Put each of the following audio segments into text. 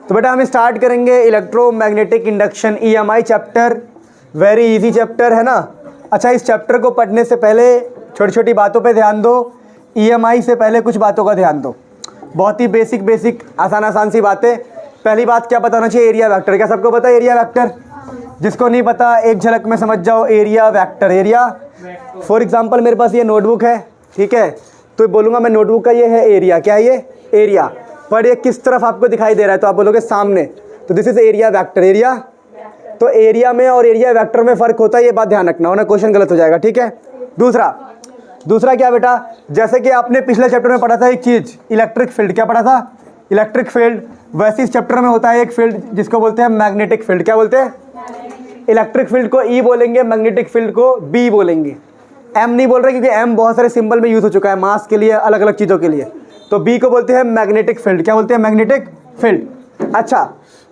तो बेटा हम स्टार्ट करेंगे electromagnetic induction EMI chapter. Very easy chapter है ना। अच्छा, इस चैप्टर को पढ़ने से पहले छोटी छोटी बातों पे ध्यान दो। EMI से पहले कुछ बातों का ध्यान दो। बहुत ही बेसिक आसान सी बातें। पहली बात क्या पता होना चाहिए? Area vector. क्या सबको पता है एरिया वेक्टर? जिसको नहीं पता एक झलक में समझ जाओ। Area vector, area for example मेरे पास ये नोटबुक है, ठीक है, तो बोलूँगा मैं नोटबुक का ये है एरिया। क्या है ये? एरिया। पर ये किस तरफ आपको दिखाई दे रहा है? तो आप बोलोगे सामने, तो this is area vector. Area, तो एरिया में और एरिया वेक्टर में फ़र्क होता है, ये बात ध्यान रखना, वरना क्वेश्चन गलत हो जाएगा, ठीक है। दूसरा क्या बेटा, जैसे कि आपने पिछले चैप्टर में पढ़ा था एक चीज़, इलेक्ट्रिक फील्ड। क्या पढ़ा था? Electric field. वैसे इस चैप्टर में होता है एक फील्ड जिसको बोलते हैं मैग्नेटिक फील्ड। क्या बोलते हैं? इलेक्ट्रिक फील्ड को E बोलेंगे, मैग्नेटिक फील्ड को B बोलेंगे। M नहीं बोल रहे क्योंकि M बहुत सारे सिंबल में यूज़ हो चुका है, मास के लिए, अलग अलग चीज़ों के लिए। तो B को बोलते हैं मैग्नेटिक फील्ड। क्या बोलते हैं? Magnetic field. अच्छा,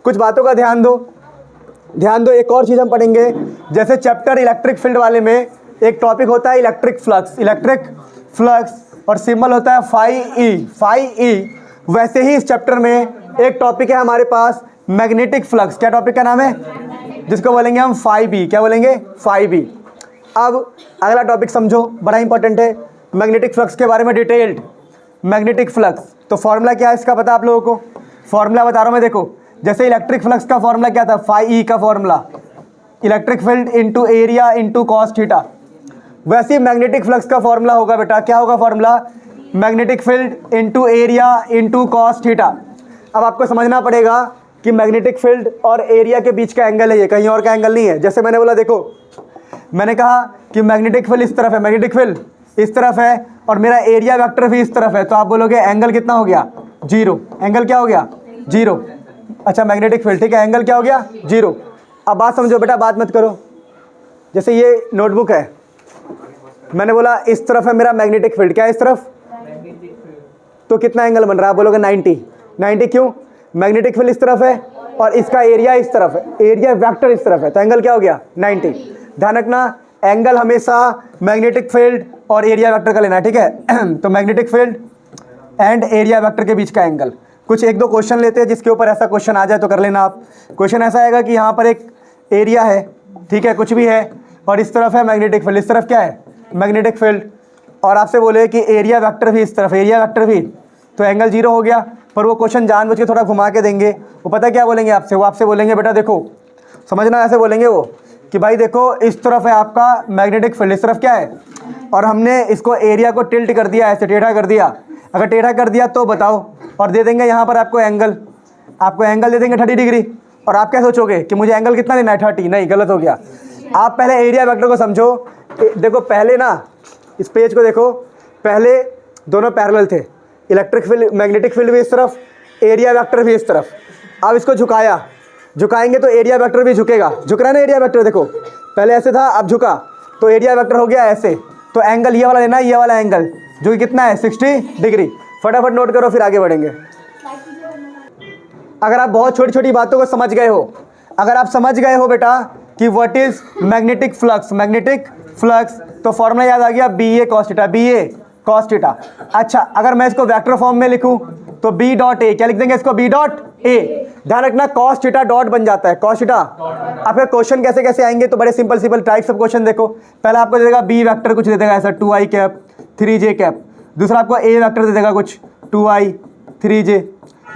कुछ बातों का ध्यान दो। एक और चीज़ हम पढ़ेंगे, जैसे चैप्टर इलेक्ट्रिक फील्ड वाले में एक टॉपिक होता है इलेक्ट्रिक फ्लक्स और सिंबल होता है फाई ई। वैसे ही इस चैप्टर में एक टॉपिक है हमारे पास मैग्नेटिक फ्लक्स। क्या टॉपिक का नाम है? जिसको बोलेंगे हम फाई बी। क्या बोलेंगे? Phi B. अब अगला टॉपिक समझो, बड़ा इंपॉर्टेंट है, मैग्नेटिक फ्लक्स के बारे में डिटेल्ड। मैग्नेटिक फ्लक्स, तो फॉर्मूला क्या है इसका पता आप लोगों को? फॉर्मूला बता रहा हूँ मैं, देखो। जैसे इलेक्ट्रिक फ्लक्स का फॉर्मूला क्या था? फाई ई का formula, electric field into area into cos theta. वैसे ही मैग्नेटिक फ्लक्स का फॉर्मूला होगा बेटा। क्या होगा formula? Magnetic field into area into cos theta. अब आपको समझना पड़ेगा कि मैग्नेटिक फील्ड और एरिया के बीच का एंगल है ये, कहीं और का एंगल नहीं है। जैसे मैंने बोला, देखो मैंने कहा कि मैग्नेटिक फील्ड इस तरफ है, मैग्नेटिक फील्ड इस तरफ है और मेरा एरिया वेक्टर भी इस तरफ है, तो आप बोलोगे एंगल कितना हो गया? 0। एंगल क्या हो गया? 0। अच्छा, मैग्नेटिक फील्ड, ठीक है, एंगल क्या हो गया? 0। अब बात समझो बेटा, बात मत करो। जैसे ये नोटबुक है, मैंने बोला इस तरफ है मेरा मैग्नेटिक फील्ड। क्या है इस तरफ? तो कितना एंगल बन रहा है? आप बोलोगे 90। क्यों? मैग्नेटिक फील्ड इस तरफ है और इसका एरिया इस तरफ है, एरिया वेक्टर इस तरफ है, तो एंगल क्या हो गया? 90। ध्यान रखना, एंगल हमेशा मैग्नेटिक फील्ड और एरिया वेक्टर का लेना है, ठीक है। तो magnetic field and area vector के बीच का एंगल। कुछ एक दो क्वेश्चन लेते हैं जिसके ऊपर ऐसा क्वेश्चन आ जाए तो कर लेना आप। क्वेश्चन ऐसा आएगा कि यहाँ पर एक एरिया है, ठीक है, कुछ भी है, और इस तरफ है मैग्नेटिक फील्ड, इस तरफ क्या है? मैग्नेटिक फील्ड, और आपसे बोले कि एरिया वेक्टर भी इस तरफ, एरिया वेक्टर भी, तो एंगल 0 हो गया। पर वो क्वेश्चन जानबूझ के थोड़ा घुमा के देंगे। वो पता क्या बोलेंगे आपसे? वो आपसे बोलेंगे बेटा देखो, समझना, ऐसे बोलेंगे वो कि भाई देखो इस तरफ है आपका मैग्नेटिक फील्ड, इस तरफ क्या है, और हमने इसको एरिया को टिल्ट कर दिया, ऐसे टेढ़ा कर दिया। अगर टेढ़ा कर दिया तो बताओ, और दे देंगे यहाँ पर आपको एंगल दे देंगे 30 डिग्री। और आप क्या सोचोगे कि मुझे एंगल कितना लेना है? 30। नहीं, गलत हो गया। आप पहले एरिया वेक्टर को समझो। देखो पहले ना, इस पेज को देखो, पहले दोनों पैरेलल थे, इलेक्ट्रिक फील्ड मैग्नेटिक फील्ड भी इस तरफ, एरिया वेक्टर भी इस तरफ। अब इसको झुकाएंगे तो एरिया वेक्टर भी झुकेगा। झुक रहा है ना एरिया वेक्टर? देखो पहले ऐसे था, अब झुका, तो एरिया वेक्टर हो गया ऐसे। तो एंगल ये वाला लेना है, ये वाला एंगल, जो कि कितना है? 60 डिग्री। फटाफट नोट करो, फिर आगे बढ़ेंगे। अगर आप बहुत छोटी छोटी बातों को समझ गए हो, अगर आप समझ गए हो बेटा कि व्हाट इज मैग्नेटिक फ्लक्स, तो फॉर्मूला याद आ गया, BA cos थीटा। अच्छा, अगर मैं इसको वेक्टर फॉर्म में लिखूं तो B डॉट ए, क्या लिख देंगे इसको? B dot A. ध्यान रखना, cos थीटा डॉट बन जाता है, cos थीटा। आपके क्वेश्चन कैसे कैसे आएंगे? तो बड़े सिंपल टाइप्स ऑफ क्वेश्चन देखो। पहला आपको दे देगा B वेक्टर, कुछ दे देगा ऐसा 2i कैप 3j कैप। दूसरा आपको A वेक्टर दे देगा कुछ 2i 3j,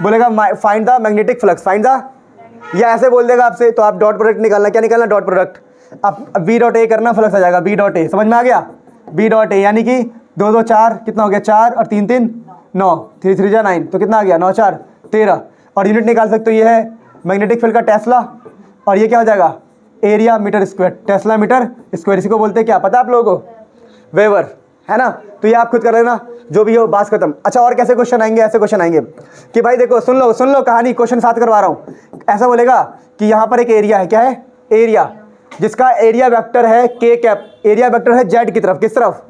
बोलेगा find the magnetic flux, find the, या ऐसे बोल देगा आपसे, तो आप डॉट प्रोडक्ट निकालना। क्या निकालना? Dot product. अब B डॉट ए करना, फ्लक्स आ जाएगा B डॉट ए। समझ में आ गया? B डॉट ए, यानी कि 2 2 4, कितना हो गया? 4 और 3 3 9, 3 3 जा 9, तो कितना आ गया? 9 4 13। और यूनिट निकाल सकते हो, ये है मैग्नेटिक फील्ड का टेस्ला, और ये क्या हो जाएगा? Area metre square, tesla metre square. इसी को बोलते हैं क्या, पता है आप लोगों को? वेबर, है ना। तो ये आप खुद कर लेना, जो भी हो, बात खत्म। अच्छा, और कैसे क्वेश्चन आएंगे? ऐसे क्वेश्चन आएंगे कि भाई देखो, सुन लो कहानी, क्वेश्चन 7 करवा रहा हूँ। ऐसा बोलेगा कि यहाँ पर एक एरिया है, क्या है? एरिया, जिसका एरिया वेक्टर है K कैप, एरिया वेक्टर है Z की तरफ। किस तरफ?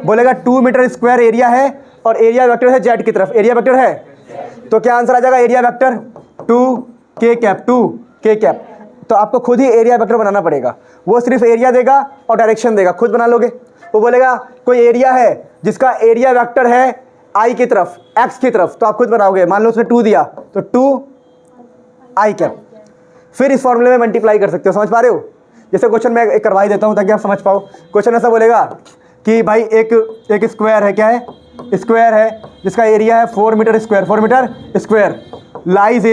बोलेगा 2 मीटर स्क्वायर एरिया है और एरिया वेक्टर है Z की तरफ, एरिया वेक्टर है। तो क्या आंसर आ जाएगा? Area vector 2K cap. तो आपको खुद ही एरिया वेक्टर बनाना पड़ेगा। वो सिर्फ एरिया देगा और डायरेक्शन देगा, खुद बना लोगे। वो बोलेगा कोई एरिया है जिसका एरिया वेक्टर है I की तरफ, X की तरफ, तो आप खुद बनाओगे। मान लो उसने 2 दिया, तो 2 आई कैप। फिर इस फॉर्मूले में मल्टीप्लाई कर सकते हो, समझ पा रहे हो। जैसे क्वेश्चन मैं एक करवा ही देता हूँ ताकि आप समझ पाओ। क्वेश्चन ऐसा बोलेगा कि भाई एक स्क्वायर है, क्या है, स्क्वायर है जिसका एरिया है 4 metre square, 4 metre square, lies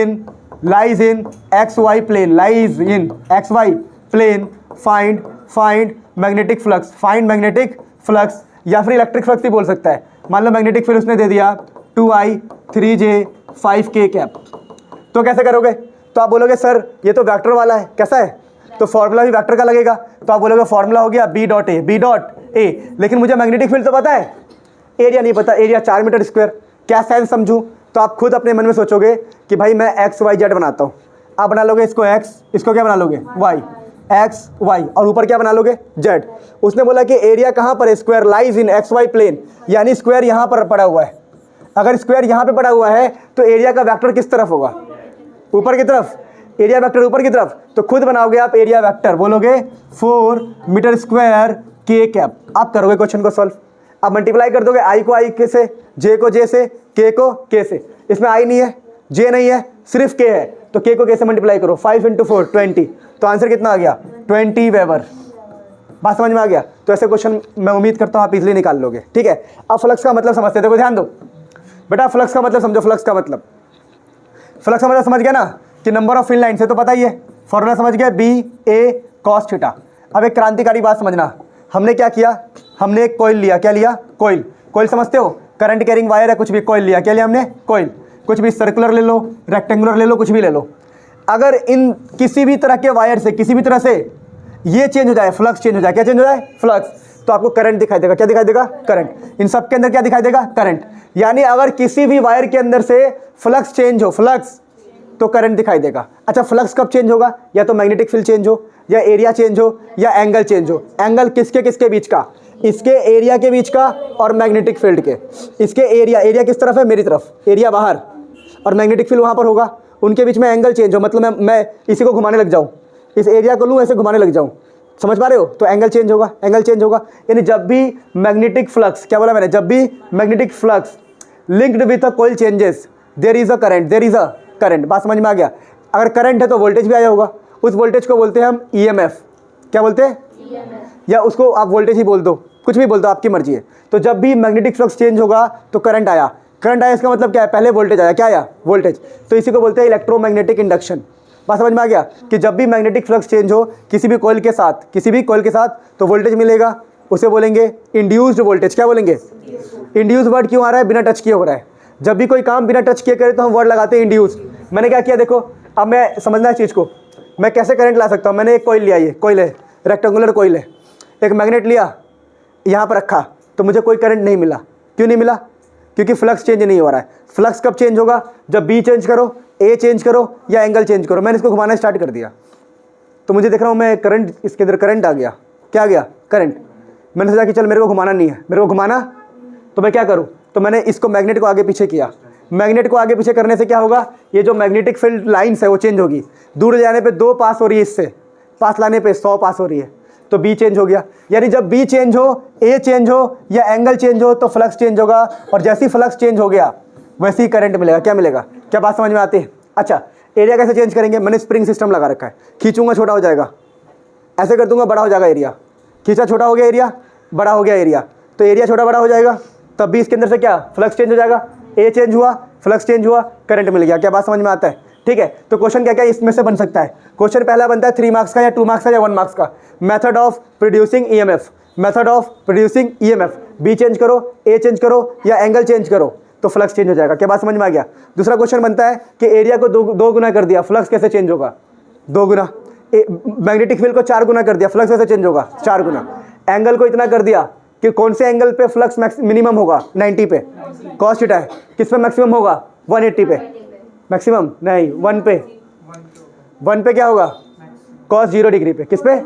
in X Y plane, lies in X Y plane, find magnetic flux, find magnetic flux, या फिर इलेक्ट्रिक फ्लक्स भी बोल सकता है। मान लो मैग्नेटिक फ्लक्स उसने दे दिया 2I 3J 5K कैप, तो कैसे करोगे? तो आप बोलोगे सर ये तो वेक्टर वाला है, कैसा है, तो फॉर्मूला भी वेक्टर का लगेगा, तो आप बोलोगे फॉर्मूला हो गया B डॉट A, लेकिन मुझे मैग्नेटिक फील्ड तो पता है, एरिया नहीं पता, एरिया 4 मीटर स्क्वायर, क्या साइंस समझूं? तो आप खुद अपने मन में सोचोगे कि भाई मैं XYZ बनाता हूँ। आप बना लोगे इसको X, इसको क्या बना लोगे Y, एक्स वाई, और ऊपर क्या बना लोगे जेड। उसने बोला कि एरिया कहाँ पर है, square lies in X Y plane, यानी स्क्वायर यहाँ पर पड़ा हुआ है। अगर स्क्वायर यहाँ पे पड़ा हुआ है तो एरिया का वेक्टर किस तरफ होगा, ऊपर की तरफ, एरिया वेक्टर ऊपर की तरफ। तो खुद बनाओगे आप एरिया वेक्टर, बोलोगे 4 मीटर स्क्वायर के कैप। आप करोगे क्वेश्चन को सॉल्व, आप मल्टीप्लाई कर दोगे आई को आई के से, जे को जे से, के को के से। इसमें आई नहीं है, जे नहीं है, सिर्फ के है, तो के को के से मल्टीप्लाई करो, 5 × 4 20, तो आंसर कितना आ गया 20 वेबर। बात समझ में आ गया? तो ऐसे क्वेश्चन मैं उम्मीद करता हूँ आप इजीली निकाल लोगे। ठीक है, अब फ्लक्स का मतलब समझते, देखो ध्यान दो बेटा, फ्लक्स का मतलब समझो। फ्लक्स का मतलब समझ गया ना कि नंबर ऑफ फील्ड लाइन से तो पता ही है, फॉर्मूला समझ गया BA cos थीटा। अब एक क्रांतिकारी बात समझना, हमने क्या किया, हमने एक कॉइल लिया, क्या लिया, कॉइल समझते हो, करंट कैरिंग वायर है, कुछ भी कॉइल लिया, क्या लिया हमने, कॉइल, कुछ भी सर्कुलर ले लो, रेक्टेंगुलर ले लो, कुछ भी ले लो। अगर इन किसी भी तरह के वायर से, किसी भी तरह से ये चेंज हो जाए, फ्लक्स चेंज हो जाए, क्या चेंज हो जाए, फ्लक्स, तो आपको करंट दिखाई देगा, क्या दिखाई देगा, करंट। इन सब के अंदर क्या दिखाई देगा, करंट। यानी अगर किसी भी वायर के अंदर से फ्लक्स चेंज हो, फ्लक्स, तो करंट दिखाई देगा। अच्छा, फ्लक्स कब चेंज होगा, या तो मैग्नेटिक फील्ड चेंज हो, या एरिया चेंज हो, या एंगल चेंज हो। एंगल किसके किसके बीच का, इसके एरिया के बीच का और मैग्नेटिक फील्ड के। इसके एरिया किस तरफ है, मेरी तरफ, एरिया बाहर, और मैग्नेटिक फील्ड वहाँ पर होगा, उनके बीच में एंगल चेंज हो, मतलब मैं इसी को घुमाने लग जाऊँ, इस एरिया को लूँ ऐसे घुमाने लग जाऊँ, समझ पा रहे हो, तो एंगल चेंज होगा, एंगल चेंज होगा। यानी जब भी मैग्नेटिक फ्लक्स, क्या बोला मैंने, जब भी magnetic flux linked with a coil changes, there is a current. बात समझ में आ गया? अगर करंट है तो वोल्टेज भी आया होगा, उस वोल्टेज को बोलते हैं हम EMF। क्या बोलते हैं, या उसको आप वोल्टेज ही बोल दो, कुछ भी बोल दो, आपकी मर्जी है। तो जब भी मैग्नेटिक फ्लक्स चेंज होगा तो करंट आया, इसका मतलब क्या है, पहले वोल्टेज आया, क्या आया, वोल्टेज। तो इसी को बोलते हैं इलेक्ट्रोमैग्नेटिक इंडक्शन। बात समझ में आ गया कि जब भी मैग्नेटिक फ्लक्स चेंज हो किसी भी कॉइल के साथ, तो वोल्टेज मिलेगा, उसे बोलेंगे इंड्यूस्ड वोल्टेज। क्या बोलेंगे, इंड्यूस वर्ड क्यों आ रहा है, बिना टच किए हो रहा है। जब भी कोई काम बिना टच किए करे तो हम वर्ड लगाते हैं इंड्यूस। मैंने क्या किया, देखो अब मैं समझना है चीज़ को, मैं कैसे करंट ला सकता हूँ। मैंने एक कॉइल लिया, ये कॉइल है, रेक्टेंगुलर कॉइल है, एक मैग्नेट लिया, यहाँ पर रखा, तो मुझे कोई करंट नहीं मिला। क्यों नहीं मिला, क्योंकि फ्लक्स चेंज नहीं हो रहा है। फ्लक्स कब चेंज होगा, जब B चेंज करो, A चेंज करो, या एंगल चेंज करो। मैंने इसको घुमाना स्टार्ट कर दिया तो मुझे देख रहा हूँ मैं करंट, इसके अंदर करंट आ गया, क्या आ गया, करंट। मैंने सोचा कि चल मेरे को घुमाना नहीं है, मेरे को घुमाना, तो मैं क्या करूँ, तो मैंने इसको मैग्नेट को आगे पीछे किया। मैग्नेट को आगे पीछे करने से क्या होगा, ये जो मैग्नेटिक फील्ड लाइन्स है वो चेंज होगी। दूर जाने पे 2 पास हो रही है, इससे पास लाने पे 100 पास हो रही है, तो B चेंज हो गया। यानी जब B चेंज हो, A चेंज हो, या एंगल चेंज हो, तो फ्लक्स चेंज होगा, और जैसे ही फ्लक्स चेंज हो गया वैसे ही करंट मिलेगा। क्या मिलेगा, क्या बात समझ में आती है? अच्छा, एरिया कैसे चेंज करेंगे, मैंने स्प्रिंग सिस्टम लगा रखा है, खींचूंगा छोटा हो जाएगा, ऐसे कर दूंगा बड़ा हो जाएगा एरिया, खींचा छोटा हो गया एरिया, बड़ा हो गया एरिया, तो एरिया छोटा बड़ा हो जाएगा, तब भी इसके अंदर से क्या, फ्लक्स चेंज हो जाएगा। A चेंज हुआ, फ्लक्स चेंज हुआ, करंट मिल गया। क्या बात समझ में आता है? ठीक है, तो क्वेश्चन क्या क्या इसमें से बन सकता है। क्वेश्चन पहला बनता है 3 मार्क्स का, या 2 मार्क्स का, या 1 मार्क्स का। Method of producing EMF, B change करो, A चेंज करो, या एंगल चेंज करो, तो फ्लक्स चेंज हो जाएगा। क्या बात समझ में आ गया? दूसरा क्वेश्चन बनता है कि एरिया को दो गुना कर दिया, फ्लक्स कैसे चेंज होगा, 2 गुना। मैग्नेटिक फील्ड को 4 गुना कर दिया, फ्लक्स कैसे चेंज होगा, 4 गुना। एंगल को इतना कर दिया कि कौन से एंगल पे फ्लक्स मिनिमम होगा, 90 पे, कॉस थीटा है। किस पे मैक्सिमम होगा, 180 पे, मैक्सिमम नहीं, 1 पे क्या होगा, कॉस 0 डिग्री पे। किस पे,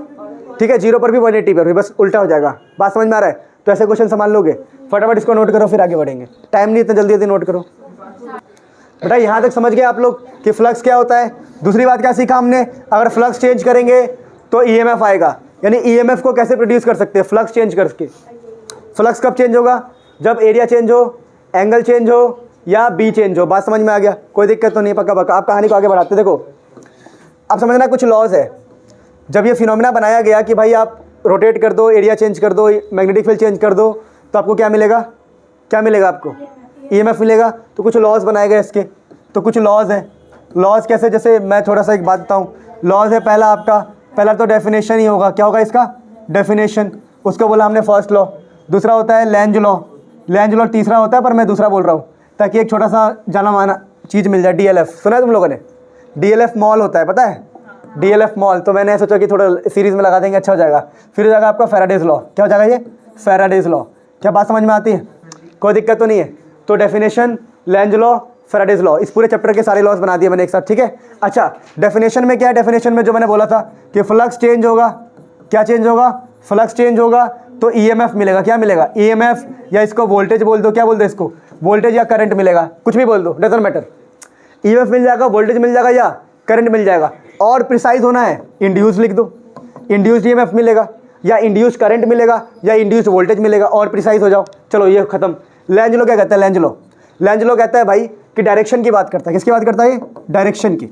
ठीक है, 0 पर भी 180 पर भी, बस उल्टा हो जाएगा। बात समझ में आ रहा है? तो ऐसे क्वेश्चन संभाल लोगे, फटाफट इसको नोट करो, फिर आगे बढ़ेंगे। टाइम नहीं, इतना जल्दी नोट करो बेटा। यहाँ तक समझ गए आप लोग कि फ्लक्स क्या होता है। दूसरी बात क्या सीखा हमने, अगर फ्लक्स चेंज करेंगे तो EMF आएगा, यानी EMF को कैसे प्रोड्यूस कर सकते हैं, फ्लक्स चेंज करके। फ्लक्स कब चेंज होगा, जब एरिया चेंज हो, एंगल चेंज हो, या B चेंज हो। बात समझ में आ गया? कोई दिक्कत तो नहीं, पक्का आप कहानी को आगे बढ़ाते। देखो अब समझना कुछ लॉज है। जब ये फिनोमेना बनाया गया कि भाई आप रोटेट कर दो, एरिया चेंज कर दो, मैग्नेटिक फील्ड चेंज कर दो, तो आपको क्या मिलेगा? क्या मिलेगा आपको? ईएमएफ मिलेगा। तो कुछ लॉज बनाए गए इसके, तो कुछ लॉज है। लॉज कैसे? जैसे मैं थोड़ा सा एक बात बताऊँ। लॉज है पहला आपका, पहला तो डेफिनेशन ही होगा। क्या होगा इसका? डेफिनेशन। उसको बोला हमने फर्स्ट लॉ। दूसरा होता है लेंज लॉ। लेंज लॉ तीसरा होता है, पर मैं दूसरा बोल रहा हूँ ताकि एक छोटा सा जाना माना चीज़ मिल जाए। डीएलएफ सुना है तुम लोगों ने? डीएलएफ मॉल होता है, पता है? DLF mall. तो मैंने सोचा कि थोड़ा सीरीज़ में लगा देंगे, अच्छा हो जाएगा। फिर हो जाएगा आपका फैराडेज लॉ। क्या हो जाएगा ये? Faraday's law. क्या बात समझ में आती है? कोई दिक्कत तो नहीं है? तो definition, Lenz law, Faraday's law, इस पूरे चैप्टर के सारे लॉज बना दिए मैंने एक साथ, ठीक है। अच्छा, डेफिनेशन में क्या है? डेफिनेशन में जो मैंने बोला था कि फ्लक्स चेंज होगा। क्या चेंज होगा? फ्लक्स चेंज होगा तो ईएमएफ मिलेगा। क्या मिलेगा? ईएमएफ, या इसको वोल्टेज बोल दो। क्या बोल दो इसको? वोल्टेज या करंट मिलेगा, कुछ भी बोल दो, डजंट मैटर। ईएमएफ मिल जाएगा, वोल्टेज मिल जाएगा या करंट मिल जाएगा। और प्रिसाइज होना है, इंड्यूस लिख दो। इंड्यूस्ड ईएमएफ मिलेगा या इंड्यूस्ड करंट मिलेगा या इंड्यूस्ड वोल्टेज मिलेगा, और प्रिसाइज हो जाओ। चलो ये खत्म। लेंज लॉ क्या कहता है? लेंज लॉ, लेंज लॉ कहता है भाई कि डायरेक्शन की बात करता है। किसकी बात करता है? डायरेक्शन की।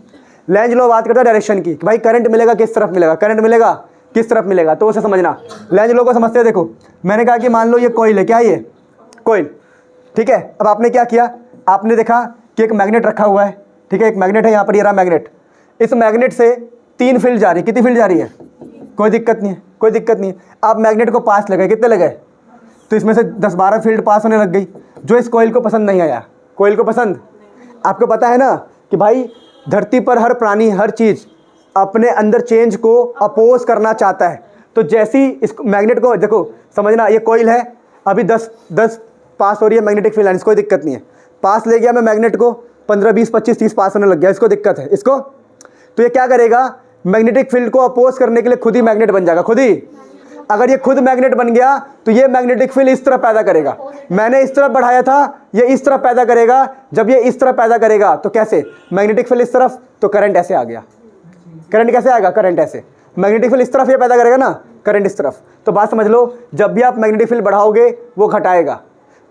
लेंज लॉ बात करता है डायरेक्शन की, कि भाई करंट मिलेगा किस तरफ मिलेगा, करंट मिलेगा किस तरफ मिलेगा। तो उसे समझना। लेंज लॉ को समझते हैं। देखो मैंने कहा कि मान लो ये कॉइल है। क्या ये? कॉइल, ठीक है। अब आपने क्या किया? आपने देखा कि एक मैग्नेट रखा हुआ है, ठीक है। एक मैग्नेट है यहाँ पर, ये रहा मैग्नेट। इस मैग्नेट से 3 फील्ड जा रही है। कितनी फील्ड जा रही है? कोई दिक्कत नहीं है, कोई दिक्कत नहीं है। आप मैग्नेट को पास लगे, कितने लगे? तो इसमें से 10-12 फील्ड पास होने लग गई, जो इस कॉइल को पसंद नहीं आया। कॉइल को पसंद, आपको पता है ना कि भाई धरती पर हर प्राणी, हर चीज़ अपने अंदर चेंज को अपोज करना चाहता है। तो जैसी इस मैग्नेट को देखो, समझना, ये कॉइल है, अभी 10 पास हो रही है मैग्नेटिक फील्ड लाइन्स, कोई दिक्कत नहीं है। पास ले गया मैं मैग्नेट को, 15, 20, 25, 30 पास होने लग गया, इसको दिक्कत है। इसको तो ये क्या करेगा? मैग्नेटिक फील्ड को अपोज करने के लिए खुद ही मैग्नेट बन जाएगा, खुद ही। अगर ये खुद मैग्नेट बन गया तो ये मैग्नेटिक फील्ड इस तरफ पैदा करेगा। मैंने इस तरफ बढ़ाया था, ये इस तरफ पैदा करेगा। जब ये इस तरफ पैदा करेगा तो कैसे? मैग्नेटिक फील्ड इस तरफ, तो करंट ऐसे आ गया। करंट कैसे आएगा? करंट ऐसे। मैग्नेटिक फील्ड इस तरफ ये पैदा करेगा ना, करंट इस तरफ। तो बात समझ लो, जब भी आप मैग्नेटिक फील्ड बढ़ाओगे वो घटाएगा।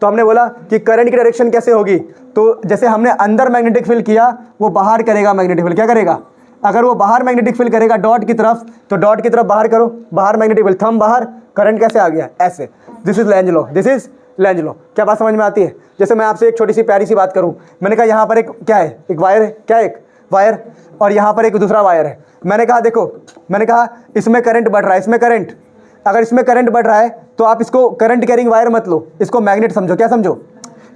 तो हमने बोला कि करंट की डायरेक्शन कैसे होगी? तो जैसे हमने अंदर मैग्नेटिक फील्ड किया, वो बाहर करेगा मैग्नेटिक फील्ड। क्या करेगा? अगर वो बाहर मैग्नेटिक फील्ड करेगा डॉट की तरफ, तो डॉट की तरफ बाहर करो, बाहर मैग्नेटिक फील्ड, थंब बाहर, करंट कैसे आ गया? ऐसे। This is Lenz law, this is Lenz law. क्या बात समझ में आती है? जैसे मैं आपसे एक छोटी सी प्यारी सी बात करूं, मैंने कहा यहाँ पर एक क्या है? एक वायर है। क्या? एक वायर। और यहाँ पर एक दूसरा वायर है। मैंने कहा देखो, मैंने कहा इसमें करंट बढ़ रहा है, इसमें करंट, अगर इसमें करंट बढ़ रहा है तो आप इसको करंट कैरिंग वायर मत लो, इसको मैग्नेट समझो। क्या समझो?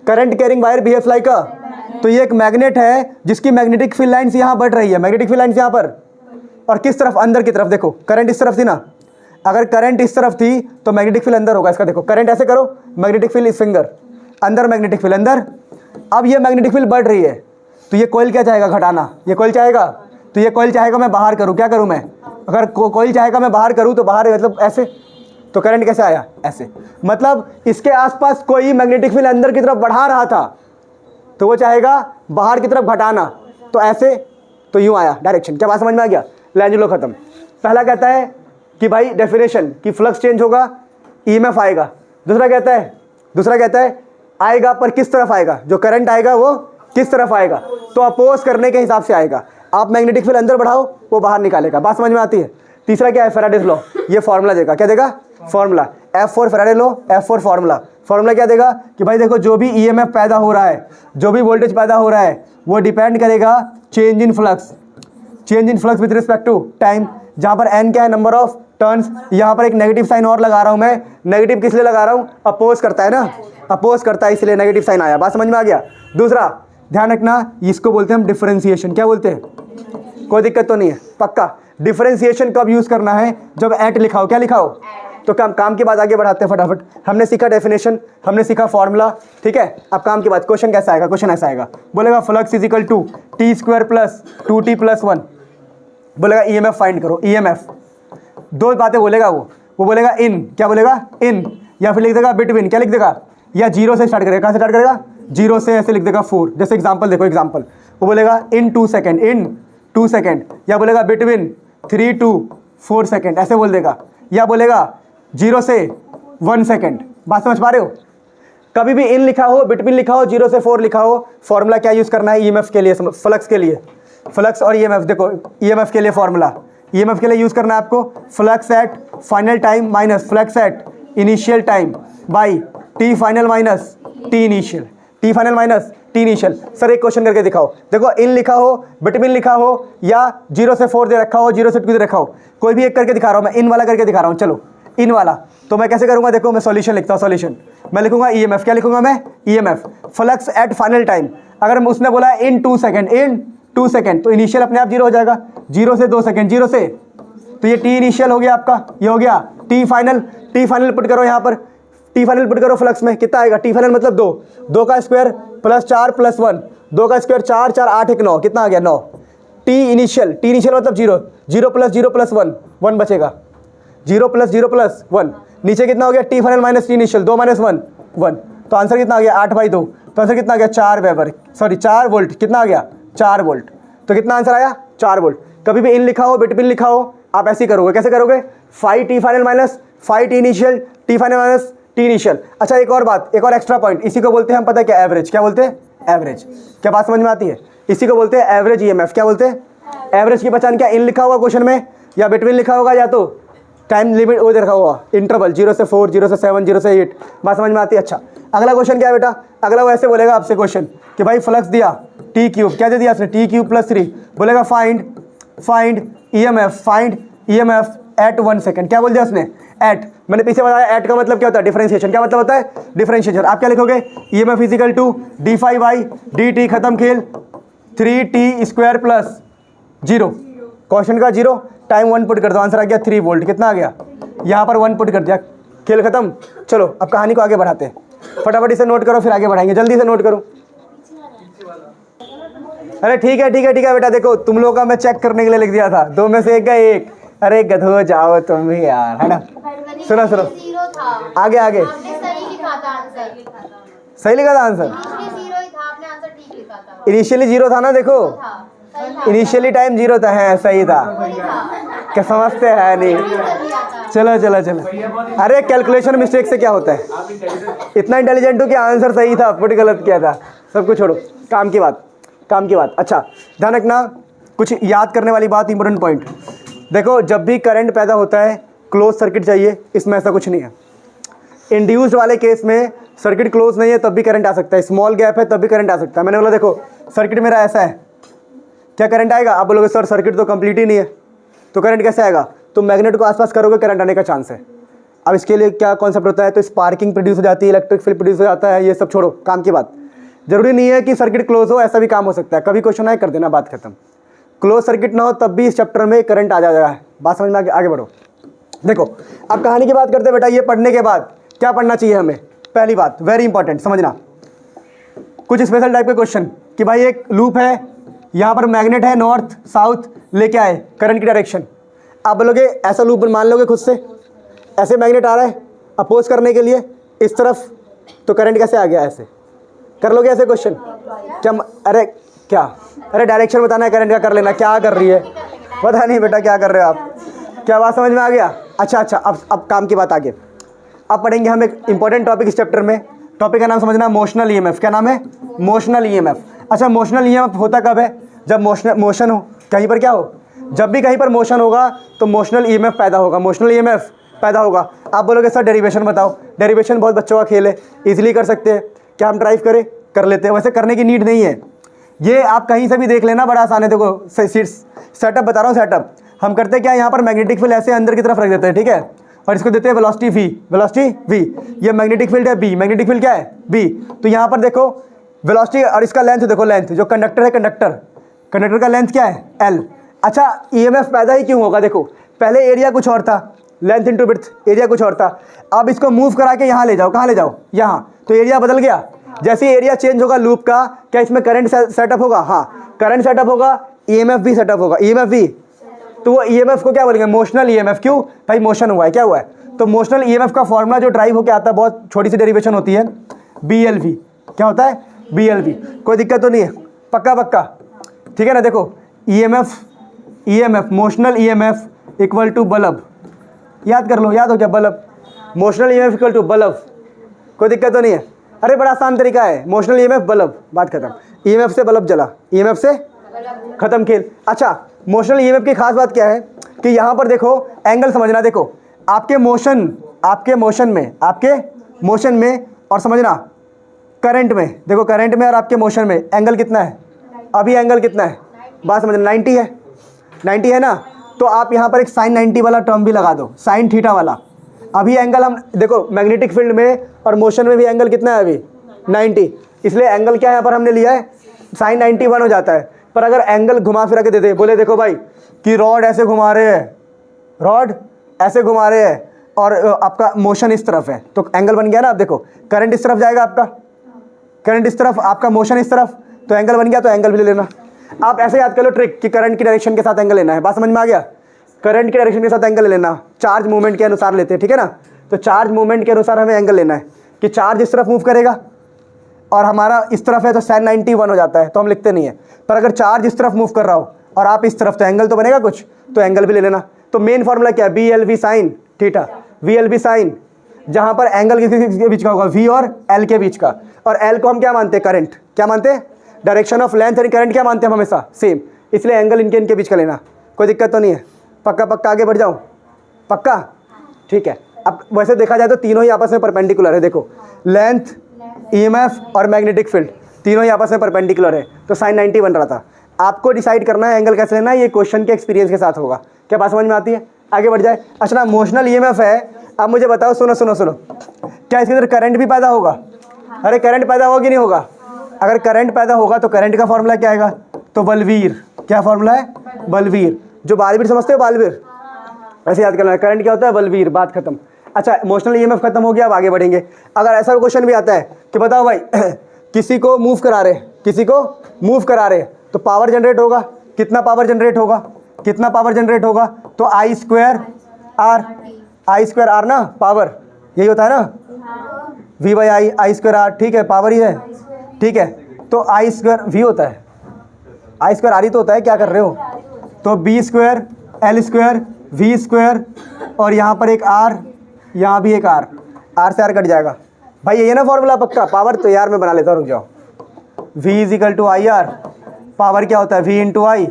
Current carrying wire behaves like अ, तो ये एक मैग्नेट है जिसकी मैग्नेटिक फील्ड लाइंस यहाँ बढ़ रही है, मैग्नेटिक फील्ड लाइंस यहाँ पर। और किस तरफ? अंदर की तरफ। देखो करंट इस तरफ थी ना, अगर करंट इस तरफ थी तो मैग्नेटिक फील्ड अंदर होगा। इसका देखो, करंट ऐसे करो, मैग्नेटिक फील्ड इस फिंगर, अंदर मैग्नेटिक फील्ड अंदर। अब ये मैग्नेटिक फील्ड बढ़ रही है तो ये कॉइल क्या चाहेगा? घटाना। ये कॉइल चाहेगा, तो ये कॉइल चाहेगा मैं बाहर करूँ। क्या करूँ मैं? अगर कॉइल चाहेगा मैं बाहर करूँ तो बाहर मतलब ऐसे, तो करंट कैसे आया? ऐसे। मतलब इसके आसपास कोई मैग्नेटिक फील्ड अंदर की तरफ बढ़ा रहा था तो वो चाहेगा बाहर की तरफ घटाना, तो ऐसे, तो यूं आया डायरेक्शन। क्या बात समझ में आ गया? लेंज लॉ खत्म। पहला कहता है कि भाई डेफिनेशन कि फ्लक्स चेंज होगा, ईएमएफ आएगा। दूसरा कहता है आएगा पर किस तरफ आएगा? जो करंट आएगा वो किस तरफ आएगा? तो अपोज करने के हिसाब से आएगा। आप मैग्नेटिक फील्ड अंदर बढ़ाओ, वो बाहर निकालेगा। बात समझ में आती है? तीसरा क्या है? Faraday's law. ये फॉर्मूला देगा। क्या देगा? Formula. F4 Faraday law, F4 formula. Formula क्या देगा कि भाई देखो, जो भी ईएमएफ पैदा हो रहा है, जो भी वोल्टेज पैदा हो रहा है, वो डिपेंड करेगा change in flux, change in flux with respect to time. जहाँ पर n क्या है? Number of turns. यहाँ पर एक नेगेटिव साइन और लगा रहा हूँ मैं। नेगेटिव किस लिए लगा रहा हूँ? अपोज करता है ना, अपोज करता है, इसलिए नेगेटिव साइन आया। बात समझ में आ गया? दूसरा ध्यान रखना, इसको बोलते हैं हम डिफरेंशिएशन। क्या बोलते हैं? कोई दिक्कत तो नहीं है? पक्का। डिफरेंशिएशन कब यूज़ करना है? जब एट लिखा हो। क्या लिखा हो? तो काम की बात आगे बढ़ाते हैं फटाफट। हमने सीखा डेफिनेशन, हमने सीखा फॉर्मूला, ठीक है। अब काम की बात, क्वेश्चन कैसा आएगा? क्वेश्चन ऐसा आएगा, बोलेगा flux is equal to t² + 2t + 1। बोलेगा ईएमएफ फाइंड करो। ईएमएफ दो बातें बोलेगा वो बोलेगा इन, क्या बोलेगा? इन, या फिर लिख देगा बिटवीन। क्या लिख देगा? या 0 से स्टार्ट करेगा। कहाँ से स्टार्ट करेगा? 0 से, ऐसे लिख देगा 4। जैसे एग्जाम्पल देखो, एग्जाम्पल वो बोलेगा इन 2 सेकेंड, इन 2 सेकेंड, या बोलेगा बिटवीन 3 to 4 सेकेंड, ऐसे बोल देगा। या बोलेगा 0 से 1 सेकेंड। बात समझ पा रहे हो? कभी भी इन लिखा हो, बिटवीन लिखा हो, 0 से 4 लिखा हो, फॉर्मूला क्या यूज़ करना है? ईएमएफ के लिए, फ्लक्स के लिए। फ्लक्स और ईएमएफ, देखो ईएमएफ के लिए फॉर्मूला, ईएमएफ के लिए यूज़ करना है आपको flux at final time minus flux at initial time by T final minus T initial, T final minus T initial. Sir एक क्वेश्चन करके दिखाओ, देखो इन लिखा हो, बिटवीन लिखा हो, या 0 से 4 दे रखा हो, 0 से 2 दे रखा हो, कोई भी एक करके दिखा रहा हूँ मैं, इन वाला करके दिखा रहा हूँ। चलो इन वाला तो मैं कैसे करूँगा, देखो मैं सॉल्यूशन लिखता हूँ, सॉल्यूशन मैं लिखूंगा ईएमएफ, क्या लिखूंगा मैं, EMF flux at final time. अगर उसने बोला इन 2 सेकेंड, इन 2 सेकेंड, तो इनिशियल अपने आप 0 हो जाएगा, 0 से 2 सेकेंड, 0 से, तो ये टी इनिशियल हो गया आपका, ये हो गया T final. T final put करो यहाँ पर, टी फाइनल पुट करो फ्लक्स में, कितना आएगा, टी फाइनल मतलब 2, 2 का स्क्वायर प्लस 4 प्लस 1, 2 का स्क्वायर 4, 4 8 1 9, कितना आ गया 9। टी इनिशियल, टी इनिशियल मतलब 0, 0 प्लस 0 प्लस 1, 1 बचेगा, 0 प्लस 0 प्लस 1, नीचे कितना हो गया, T final minus T initial, 2 minus 1 1, तो आंसर कितना आ गया 8/2, तो आंसर कितना आ गया 4 वेबर, सॉरी 4 वोल्ट, कितना आ गया 4 वोल्ट, तो कितना आंसर आया 4 वोल्ट। कभी भी इन लिखा हो, बिटवीन लिखा हो, आप ऐसे ही करोगे, कैसे करोगे, 5 T final minus 5 T initial, T final minus T initial. अच्छा एक और बात, एक और एक्स्ट्रा पॉइंट, इसी को बोलते हैं हम, पता है क्या, एवरेज, क्या बोलते हैं एवरेज, क्या बात समझ में आती है, इसी को बोलते हैं एवरेज ईएमएफ, क्या बोलते हैं एवरेज की पहचान क्या, इन लिखा होगा क्वेश्चन में, या बिटवीन लिखा होगा, या तो टाइम लिमिट वो रखा होगा, इंटरवल 0 से 4, 0 से 7, 0 से 8, बात समझ में आती है। अच्छा अगला क्वेश्चन क्या है बेटा, अगला वो ऐसे बोलेगा आपसे क्वेश्चन कि भाई फ्लक्स दिया टी क्यूब, क्या दे दिया उसने, टी क्यूब प्लस 3, बोलेगा फाइंड ईएमएफ एट 1 सेकेंड, क्या बोल दिया उसने एट, मैंने पीछे बताया एट का मतलब क्या होता है, डिफरेंशिएशन, क्या मतलब होता है डिफरेंशिएशन। आप क्या लिखोगे, ईएमएफ इजिकल टू d5/dt, खत्म खेल 3t स्क्वायर प्लस 0, क्वेश्चन का 0, टाइम 1 पुट कर दो, आंसर आ गया 3 वोल्ट, कितना आ गया, यहाँ पर 1 पुट कर दिया, खेल खत्म। चलो अब कहानी को आगे बढ़ाते हैं, फटाफट इसे नोट करो फिर आगे बढ़ाएंगे, जल्दी से नोट करो। अरे ठीक है बेटा, देखो तुम लोगों का मैं चेक करने के लिए लिख दिया था, 2 में से 1 का 1, अरे गधो जाओ तुम भी यार, है ना। सुनो आगे सही लिखा था आंसर, सही लिखा था आंसर, इनिशियली 0 था ना, देखो इनिशियली टाइम 0 था, है सही था, क्या समझते हैं नहीं, चलो अरे कैलकुलेशन मिस्टेक से क्या होता है, इतना इंटेलिजेंट हो कि आंसर सही था, पुट गलत किया था, सब कुछ छोड़ो, काम की बात। अच्छा ध्यान रखना, कुछ याद करने वाली बात, इंपॉर्टेंट पॉइंट, देखो जब भी करंट पैदा होता है क्लोज सर्किट चाहिए, इसमें ऐसा कुछ नहीं है। इंड्यूस्ड वाले केस में सर्किट क्लोज नहीं है तब भी करंट आ सकता है, स्मॉल गैप है तब भी करंट आ सकता है। मैंने बोला देखो सर्किट मेरा ऐसा है, क्या करंट आएगा, आप बोलोगे सर सर्किट तो कंप्लीट ही नहीं है, तो करंट कैसे आएगा, तो मैग्नेट को आसपास करोगे करंट आने का चांस है। अब इसके लिए क्या कॉन्सेप्ट होता है, तो स्पार्किंग प्रोड्यूस हो जाती है, इलेक्ट्रिक फील्ड प्रोड्यूस हो जाता है, ये सब छोड़ो, काम की बात। जरूरी नहीं है कि सर्किट क्लोज हो, ऐसा भी काम हो सकता है, कभी क्वेश्चन आए कर देना, बात खत्म। क्लोज सर्किट ना हो तब भी इस चैप्टर में करंट आ जाएगा, बात समझ में आगे बढ़ो। देखो अब कहानी की बात करते हैं बेटा, ये पढ़ने के बाद क्या पढ़ना चाहिए हमें, पहली बात वेरी इंपॉर्टेंट समझना, कुछ स्पेशल टाइप के क्वेश्चन कि भाई एक लूप है, यहाँ पर मैग्नेट है, नॉर्थ साउथ लेके आए करंट की डायरेक्शन, आप बोलोगे ऐसा लूप मान लोगे खुद से, ऐसे मैग्नेट आ रहा है अपोज करने के लिए इस तरफ, तो करंट कैसे आ गया, ऐसे कर लोगे ऐसे क्वेश्चन क्या, अरे डायरेक्शन बताना है करंट का, कर लेना, क्या कर रही है पता नहीं बेटा, क्या कर रहे हो आप, क्या बात समझ में आ गया। अच्छा अब काम की बात आगे, अब पढ़ेंगे हम एक इंपॉर्टेंट टॉपिक इस चैप्टर में, टॉपिक का नाम समझना मोशनल ईएमएफ, क्या नाम है मोशनल ईएमएफ। अच्छा मोशनल ईएमएफ होता कब है, जब मोशन हो, कहीं पर क्या हो, जब भी कहीं पर मोशन होगा तो मोशनल ईएमएफ पैदा होगा, मोशनल ईएमएफ पैदा होगा। आप बोलोगे सर डेरिवेशन बताओ, डेरिवेशन बहुत बच्चों का खेल है, इजीली कर सकते हैं, क्या हम ड्राइव करें, कर लेते हैं, वैसे करने की नीड नहीं है, ये आप कहीं से भी देख लेना, बड़ा आसान है। देखो सेटअप बता रहा हूँ, सेटअप हम करते हैं क्या, यहाँ पर मैग्नेटिक फील्ड ऐसे अंदर की तरफ रख देते हैं, ठीक है, और इसको देते हैं वेलोसिटी v, ये मैग्नेटिक फील्ड है b, मैग्नेटिक फील्ड क्या है b, तो यहाँ पर देखो वेलोसिटी और इसका लेंथ देखो, लेंथ जो कंडक्टर है, कंडक्टर का लेंथ क्या है l। अच्छा ईएमएफ पैदा ही क्यों होगा, देखो पहले एरिया कुछ और था, लेंथ इंटू विड्थ, एरिया कुछ और था, अब इसको मूव करा के यहाँ ले जाओ, कहाँ ले जाओ, यहाँ, तो एरिया बदल गया। जैसे ही एरिया चेंज होगा लूप का, क्या इसमें करंट सेटअप होगा, हाँ करंट सेटअप होगा, ईएमएफ भी सेटअप होगा, ईएमएफ भी, तो वो ईएमएफ को क्या बोलेंगे मोशनल ईएमएफ, क्यों भाई मोशन हुआ है, क्या हुआ है, तो मोशनल ईएमएफ का फॉर्मूला जो ड्राइव होकर आता है, बहुत छोटी सी डेरिवेशन होती है, BLV, क्या होता है BLV, कोई दिक्कत तो नहीं है, पक्का ठीक है ना। देखो EMF motional EMF equal to bulb, याद कर लो, याद हो क्या bulb, motional EMF equal to bulb, कोई दिक्कत तो नहीं है, अरे बड़ा आसान तरीका है, मोशनल ईएमएफ बल्ब, बात खत्म, ईएमएफ से बल्ब जला, ईएमएफ से खत्म खेल। अच्छा, मोशनल ईएमएफ की खास बात क्या है कि यहाँ पर देखो एंगल समझना, देखो आपके मोशन में और समझना करंट में, देखो करंट में और आपके मोशन में एंगल कितना है, अभी एंगल कितना है, बात समझना 90 है, 90 है ना। तो आप यहाँ पर एक साइन 90 वाला टर्म भी लगा दो, साइन थीटा वाला। अभी एंगल हम देखो मैग्नेटिक फील्ड में और मोशन में भी एंगल कितना है अभी 90, इसलिए एंगल क्या यहाँ पर हमने लिया है साइन 91 हो जाता है। पर अगर एंगल घुमा फिरा के देते, बोले देखो भाई कि रॉड ऐसे घुमा रहे हैं, रॉड ऐसे घुमा रहे हैं और आपका मोशन इस तरफ है, तो एंगल बन गया ना। अब देखो करंट इस तरफ जाएगा, आपका करंट इस तरफ, आपका मोशन इस तरफ, तो एंगल बन गया, तो एंगल भी ले लेना। आप ऐसे याद कर लो ट्रिक कि करंट की डायरेक्शन के साथ एंगल लेना है, बात समझ में आ गया। करंट की डायरेक्शन के साथ एंगल ले लेना, चार्ज मूवमेंट के अनुसार लेते हैं, ठीक है ना। तो चार्ज मूवमेंट के अनुसार हमें एंगल लेना है कि चार्ज इस तरफ मूव करेगा और हमारा इस तरफ है तो साइन 91 हो जाता है, तो हम लिखते नहीं है। पर अगर चार्ज इस तरफ मूव कर रहा हो और आप इस तरफ, तो एंगल तो बनेगा कुछ, तो एंगल भी ले लेना। तो मेन फॉर्मूला क्या है, B L V sine theta, V L V sine, जहाँ पर एंगल किसी के बीच का होगा, वी और एल के बीच का। और एल को हम क्या मानते हैं, करंट, क्या मानते हैं, direction of length and current क्या मानते हैं हम हमेशा सेम, इसलिए एंगल इनके बीच का लेना, कोई दिक्कत तो नहीं है। पक्का पक्का आगे बढ़ जाऊँ, पक्का ठीक है। अब वैसे देखा जाए तो तीनों ही आपस में परपेंडिकुलर है, देखो लेंथ, ईएमएफ और मैग्नेटिक फील्ड तीनों ही आपस में परपेंडिकुलर है, तो साइन 90 बन रहा था। आपको डिसाइड करना है एंगल कैसे लेना है, ये क्वेश्चन के एक्सपीरियंस के साथ होगा। क्या बात समझ में आती है, आगे बढ़ जाए। अच्छा, मोशनल ईएमएफ है, अब मुझे बताओ, सुनो सुनो सुनो, क्या इसके अंदर करंट भी पैदा होगा? अरे करंट पैदा होगा कि नहीं होगा? अगर करंट पैदा होगा तो करंट का फॉर्मूला क्या आएगा, तो बलवीर, क्या फॉर्मूला है, बलवीर। जो बालवीर समझते हो, बालवीर ऐसे याद करना है, करंट क्या होता है, बलवीर, बात खत्म। अच्छा, इमोशनल ईएमएफ खत्म हो गया, अब आगे बढ़ेंगे। अगर ऐसा क्वेश्चन भी आता है कि बताओ भाई किसी को मूव करा रहे, किसी को मूव करा रहे, तो पावर जनरेट होगा, कितना पावर जनरेट होगा, कितना पावर जनरेट होगा, तो I square R, I square R ना, पावर यही होता है ना, V by I, I square R, ठीक है, पावर ही है, ठीक है। तो आई स्क्वायर वी होता है, आई स्क्वायर आर ही तो होता है, क्या कर रहे हो। तो B square L square V square, और यहाँ पर एक आर, यहाँ भी एक आर, आर से आर कट जाएगा भाई, ये ना फॉर्मूला पक्का। पावर तो यार मैं बना लेता हूँ, रुक जाओ। v is equal to I R, power क्या होता है, v इंटू आई,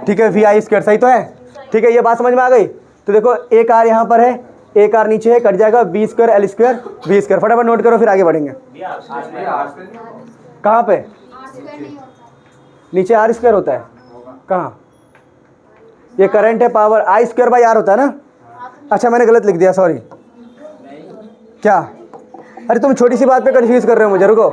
ठीक है, वी आई स्क्वायर, सही तो है, ठीक है, ये बात समझ में आ गई। तो देखो एक आर यहाँ पर है, एक आर नीचे है, कट जाएगा, B square L square V square. फटाफट नोट करो, फिर आगे बढ़ेंगे। कहाँ पे नीचे आर स्क्वायर होता है, कहाँ, ये करंट है, power I square by R होता है ना। अच्छा मैंने गलत लिख दिया, सॉरी। क्या, अरे तुम छोटी सी बात पे कंफ्यूज कर रहे हो मुझे, रुको।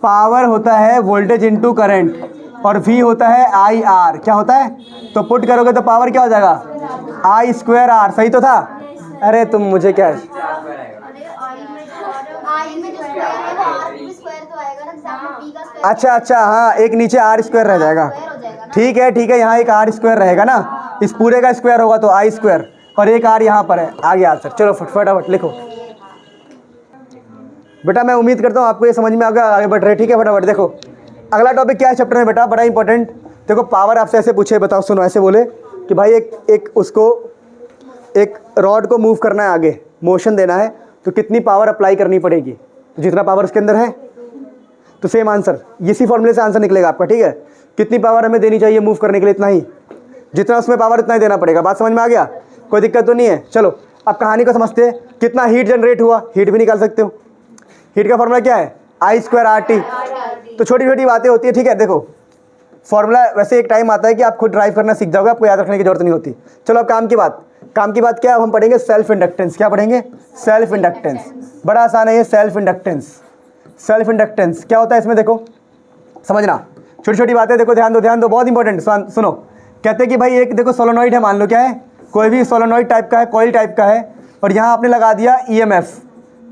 पावर होता है वोल्टेज इनटू करंट और वी होता है आई आर, क्या होता है, तो पुट करोगे तो पावर क्या हो जाएगा, आई स्क्वायर आर, सही तो था। अरे तुम मुझे क्या है, अच्छा अच्छा, हाँ एक नीचे आर स्क्वायर रह जाएगा, ठीक है ठीक है, यहाँ एक आर स्क्वायर रहेगा ना, इस पूरे का स्क्वायर होगा तो आई स्क्वायर, और एक आर यहाँ पर है, आ गया आंसर। चलो फटाफट लिखो बेटा, मैं उम्मीद करता हूँ आपको ये समझ में आ गया, आगे बढ़ रहे, ठीक है। फटाफट देखो अगला टॉपिक क्या है चैप्टर में बेटा, बड़ा इंपॉर्टेंट। देखो पावर आपसे ऐसे पूछे, बताओ सुनो, ऐसे बोले कि भाई एक उसको एक रॉड को मूव करना है आगे, मोशन देना है, तो कितनी पावर अप्लाई करनी पड़ेगी, तो जितना पावर उसके अंदर है, तो सेम आंसर इसी फॉर्मूले से आंसर निकलेगा आपका, ठीक है। कितनी पावर हमें देनी चाहिए मूव करने के लिए, इतना ही, जितना उसमें पावर उतना ही देना पड़ेगा, बात समझ में आ गया, कोई दिक्कत तो नहीं है। चलो अब कहानी को समझते हैं, कितना हीट जनरेट हुआ, हीट भी निकाल सकते हो। हीट का फॉर्मूला क्या है, आई स्क्वायर आर टी। तो छोटी छोटी बातें होती है, ठीक है। देखो फॉर्मूला वैसे एक टाइम आता है कि आप खुद ड्राइव करना सीख जाओगे, आपको याद रखने की जरूरत नहीं होती। चलो अब काम की बात क्या है, अब हम पढ़ेंगे सेल्फ इंडक्टेंस। क्या पढ़ेंगे, सेल्फ इंडक्टेंस, बड़ा आसान है ये, सेल्फ इंडक्टेंस। सेल्फ इंडक्टेंस क्या होता है इसमें, देखो समझना, छोटी छोटी बातें, देखो ध्यान दो, बहुत इंपॉर्टेंट। सुनो, कहते हैं कि भाई एक देखो सोलोनॉइड है, मान लो क्या है, कोई भी सोलोनॉइड टाइप का है, कॉइल टाइप का है, और यहाँ आपने लगा दिया ईएमएफ।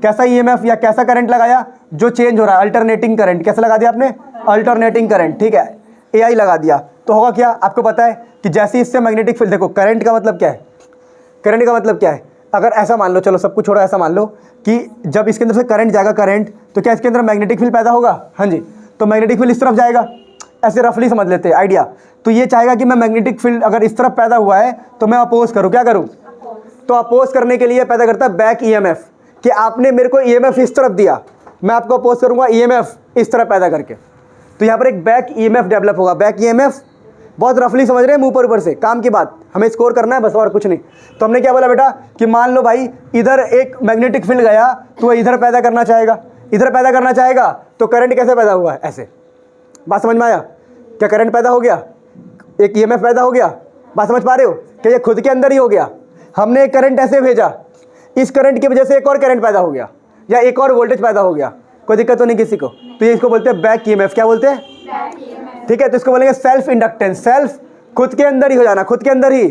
कैसा ईएमएफ या कैसा करंट लगाया, जो चेंज हो रहा है, अल्टरनेटिंग करंट। कैसा लगा दिया आपने, अल्टरनेटिंग करंट, ठीक है, एआई लगा दिया। तो होगा क्या, आपको पता है कि जैसे इससे मैग्नेटिक फील्ड, देखो करंट का मतलब क्या है, करंट का मतलब क्या है, अगर ऐसा मान लो, चलो सब कुछ छोड़ो, ऐसा मान लो कि जब इसके अंदर से करंट जाएगा, करंट, तो क्या इसके अंदर मैग्नेटिक फील्ड पैदा होगा, हाँ जी। तो मैग्नेटिक फील्ड इस तरफ जाएगा, ऐसे रफली समझ लेते हैं आइडिया। तो ये चाहेगा कि मैं मैग्नेटिक फील्ड अगर इस तरफ पैदा हुआ है तो मैं अपोज करूँ, क्या करूँ, तो अपोज करने के लिए पैदा करता है बैक ईएमएफ, कि आपने मेरे को ईएमएफ इस तरफ दिया, मैं आपको अपोज करूँगा ईएमएफ इस तरफ पैदा करके। तो यहाँ पर एक बैक ईएमएफ डेवलप होगा। बैक ईएमएफ बहुत रफली समझ रहे हैं, मुंह पर ऊपर से, काम की बात, हमें स्कोर करना है बस और कुछ नहीं। तो हमने क्या बोला बेटा कि मान लो भाई इधर एक मैग्नेटिक फील्ड गया तो वह इधर पैदा करना चाहेगा, इधर पैदा करना चाहेगा, तो करंट कैसे पैदा हुआ? ऐसे। बात समझ में आया? क्या करंट पैदा हो गया, एक ईएमएफ पैदा हो गया? बात समझ पा रहे हो कि ये खुद के अंदर ही हो गया? हमने एक करंट ऐसे भेजा, इस करंट की वजह से एक और करंट पैदा हो गया या एक और वोल्टेज पैदा हो गया, कोई दिक्कत तो नहीं किसी को। तो ये इसको बोलते हैं बैक ईएमएफ। क्या बोलते हैं? ठीक है, तो इसको बोलेंगे सेल्फ इंडक्टेंस। सेल्फ खुद के अंदर ही हो जाना, खुद के अंदर ही,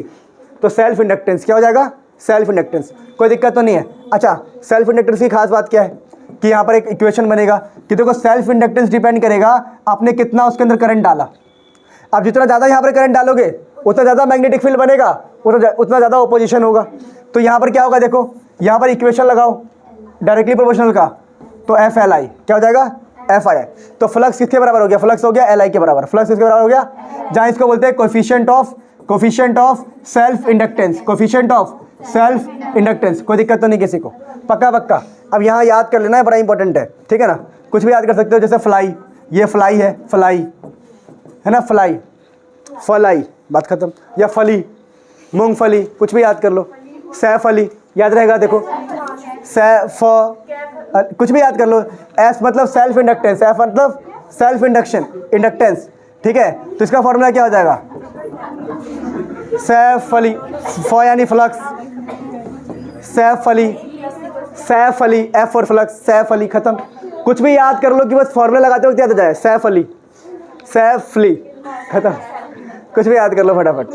तो सेल्फ इंडक्टेंस क्या हो जाएगा? Self inductance. कोई दिक्कत तो नहीं है। अच्छा, सेल्फ इंडक्टेंस की खास बात क्या है कि यहाँ पर एक इक्वेशन बनेगा कि देखो सेल्फ इंडक्टेंस डिपेंड करेगा आपने कितना उसके अंदर करंट डाला। आप जितना ज़्यादा यहाँ पर करंट डालोगे उतना ज़्यादा मैग्नेटिक फील्ड बनेगा, उतना ज़्यादा ओपोजिशन होगा। तो यहाँ पर क्या होगा, देखो यहाँ पर इक्वेशन लगाओ डायरेक्टली प्रोपोर्शनल का, तो एफ एल आई क्या हो जाएगा? F I. तो फ्लक्स किसके बराबर हो गया? फ्लक्स हो गया एल आई के बराबर। फ्लक्स किसके बराबर हो गया? जहाँ इसको बोलते हैं coefficient of self inductance. Coefficient of self inductance. कोई दिक्कत तो नहीं किसी को? पक्का पक्का। अब यहाँ याद कर लेना है, बड़ा इंपॉर्टेंट है, ठीक है ना? कुछ भी याद कर सकते हो, जैसे फ्लाई, ये फ्लाई है, फ्लाई है ना, फ्लाई, फलाई, बात खत्म। या फली, मूंगफली, कुछ भी याद कर लो। सैफ अली याद रहेगा, देखो सैफ, कुछ भी याद कर लो। एस मतलब सेल्फ इंडक्टेंस, एफ मतलब सेल्फ इंडक्शन, इंडक्टेंस, ठीक है? तो इसका फॉर्मूला क्या हो जाएगा? सैफ अली, फ यानी flux, Saif Ali, Saif Ali, F for flux, Saif Ali, खत्म। कुछ भी याद कर लो कि बस फॉर्मूला लगाते वक्त याद हो जाए, सैफ अली, सैफ अली, खत्म। कुछ भी याद कर लो फटाफट।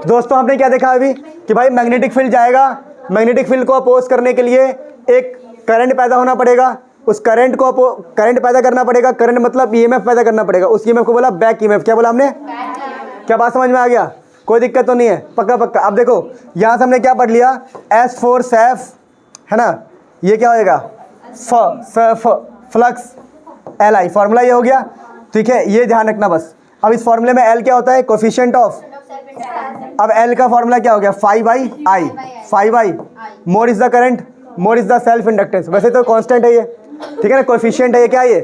दोस्तों हमने क्या देखा अभी कि भाई मैग्नेटिक फील्ड जाएगा, मैग्नेटिक फील्ड को अपोज करने के लिए एक करंट पैदा होना पड़ेगा, उस करंट को करंट पैदा करना पड़ेगा। करंट मतलब ईएमएफ पैदा करना पड़ेगा, उस ईएमएफ को बोला बैक ईएमएफ। क्या बोला हमने? क्या बात समझ में आ गया? कोई दिक्कत तो नहीं है? पक्का पक्का। अब देखो यहाँ से हमने क्या पढ़ लिया, एस फोर सैफ है ना, ये क्या होएगा? फ्लक्स एल आई, फॉर्मूला ये हो गया, ठीक है? ये ध्यान रखना बस। अब इस फॉर्मूले में एल क्या होता है? Coefficient of. अब एल का फॉर्मूला क्या हो गया? Five by I, five by more is the current, more is the self inductance. वैसे तो कांस्टेंट है ये, ठीक है ना? कोफिशिएंट है ये, क्या ये?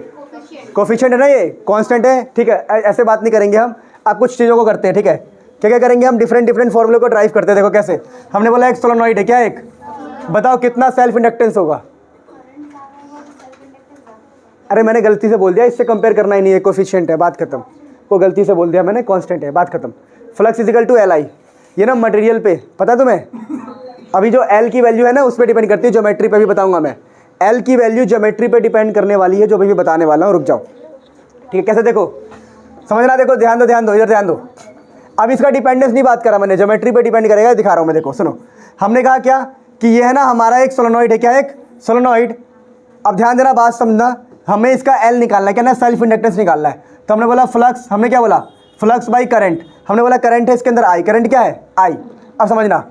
कोफिशिएंट है ना, ये कांस्टेंट है, ठीक है? ऐसे बात नहीं करेंगे हम, आप कुछ चीज़ों को करते हैं, ठीक है? क्या क्या करेंगे हम? डिफरेंट फॉर्मूले को ड्राइव करते हैं। देखो कैसे, हमने बोला एक सोलेनॉइड है, क्या एक? बताओ कितना सेल्फ इंडक्टेंस होगा? अरे मैंने गलती से बोल दिया, इससे कंपेयर करना ही नहीं है, कोफिशिएंट है, बात खत्म। वो गलती से बोल दिया मैंने, कांस्टेंट है, बात खत्म। Flux is equal to L I, ये ना मटेरियल पे, पता है तुम्हें? अभी जो एल की वैल्यू है ना उस पर डिपेंड करती है, ज्योमेट्री पे भी बताऊंगा मैं। एल की वैल्यू ज्योमेट्री पे डिपेंड करने वाली है, जो भी बताने वाला हूँ, रुक जाओ, ठीक है? कैसे देखो, समझना, देखो ध्यान दो, ध्यान दो, इधर ध्यान दो। अब इसका डिपेंडेंस नहीं बात करा मैंने, ज्योमेट्री पे डिपेंड करेगा, दिखा रहा हूँ मैं। देखो सुनो, हमने कहा क्या कि ये है ना हमारा एक सोलेनॉइड है, क्या? एक सोलेनॉइड। अब ध्यान देना, बात समझना, हमें इसका एल निकालना है, क्या ना, सेल्फ इंडक्टेंस निकालना है। तो हमने बोला फ्लक्स, हमने क्या बोला? Flux by current. हमने बोला करंट है इसके अंदर आई, करंट क्या है? आई। अब समझना,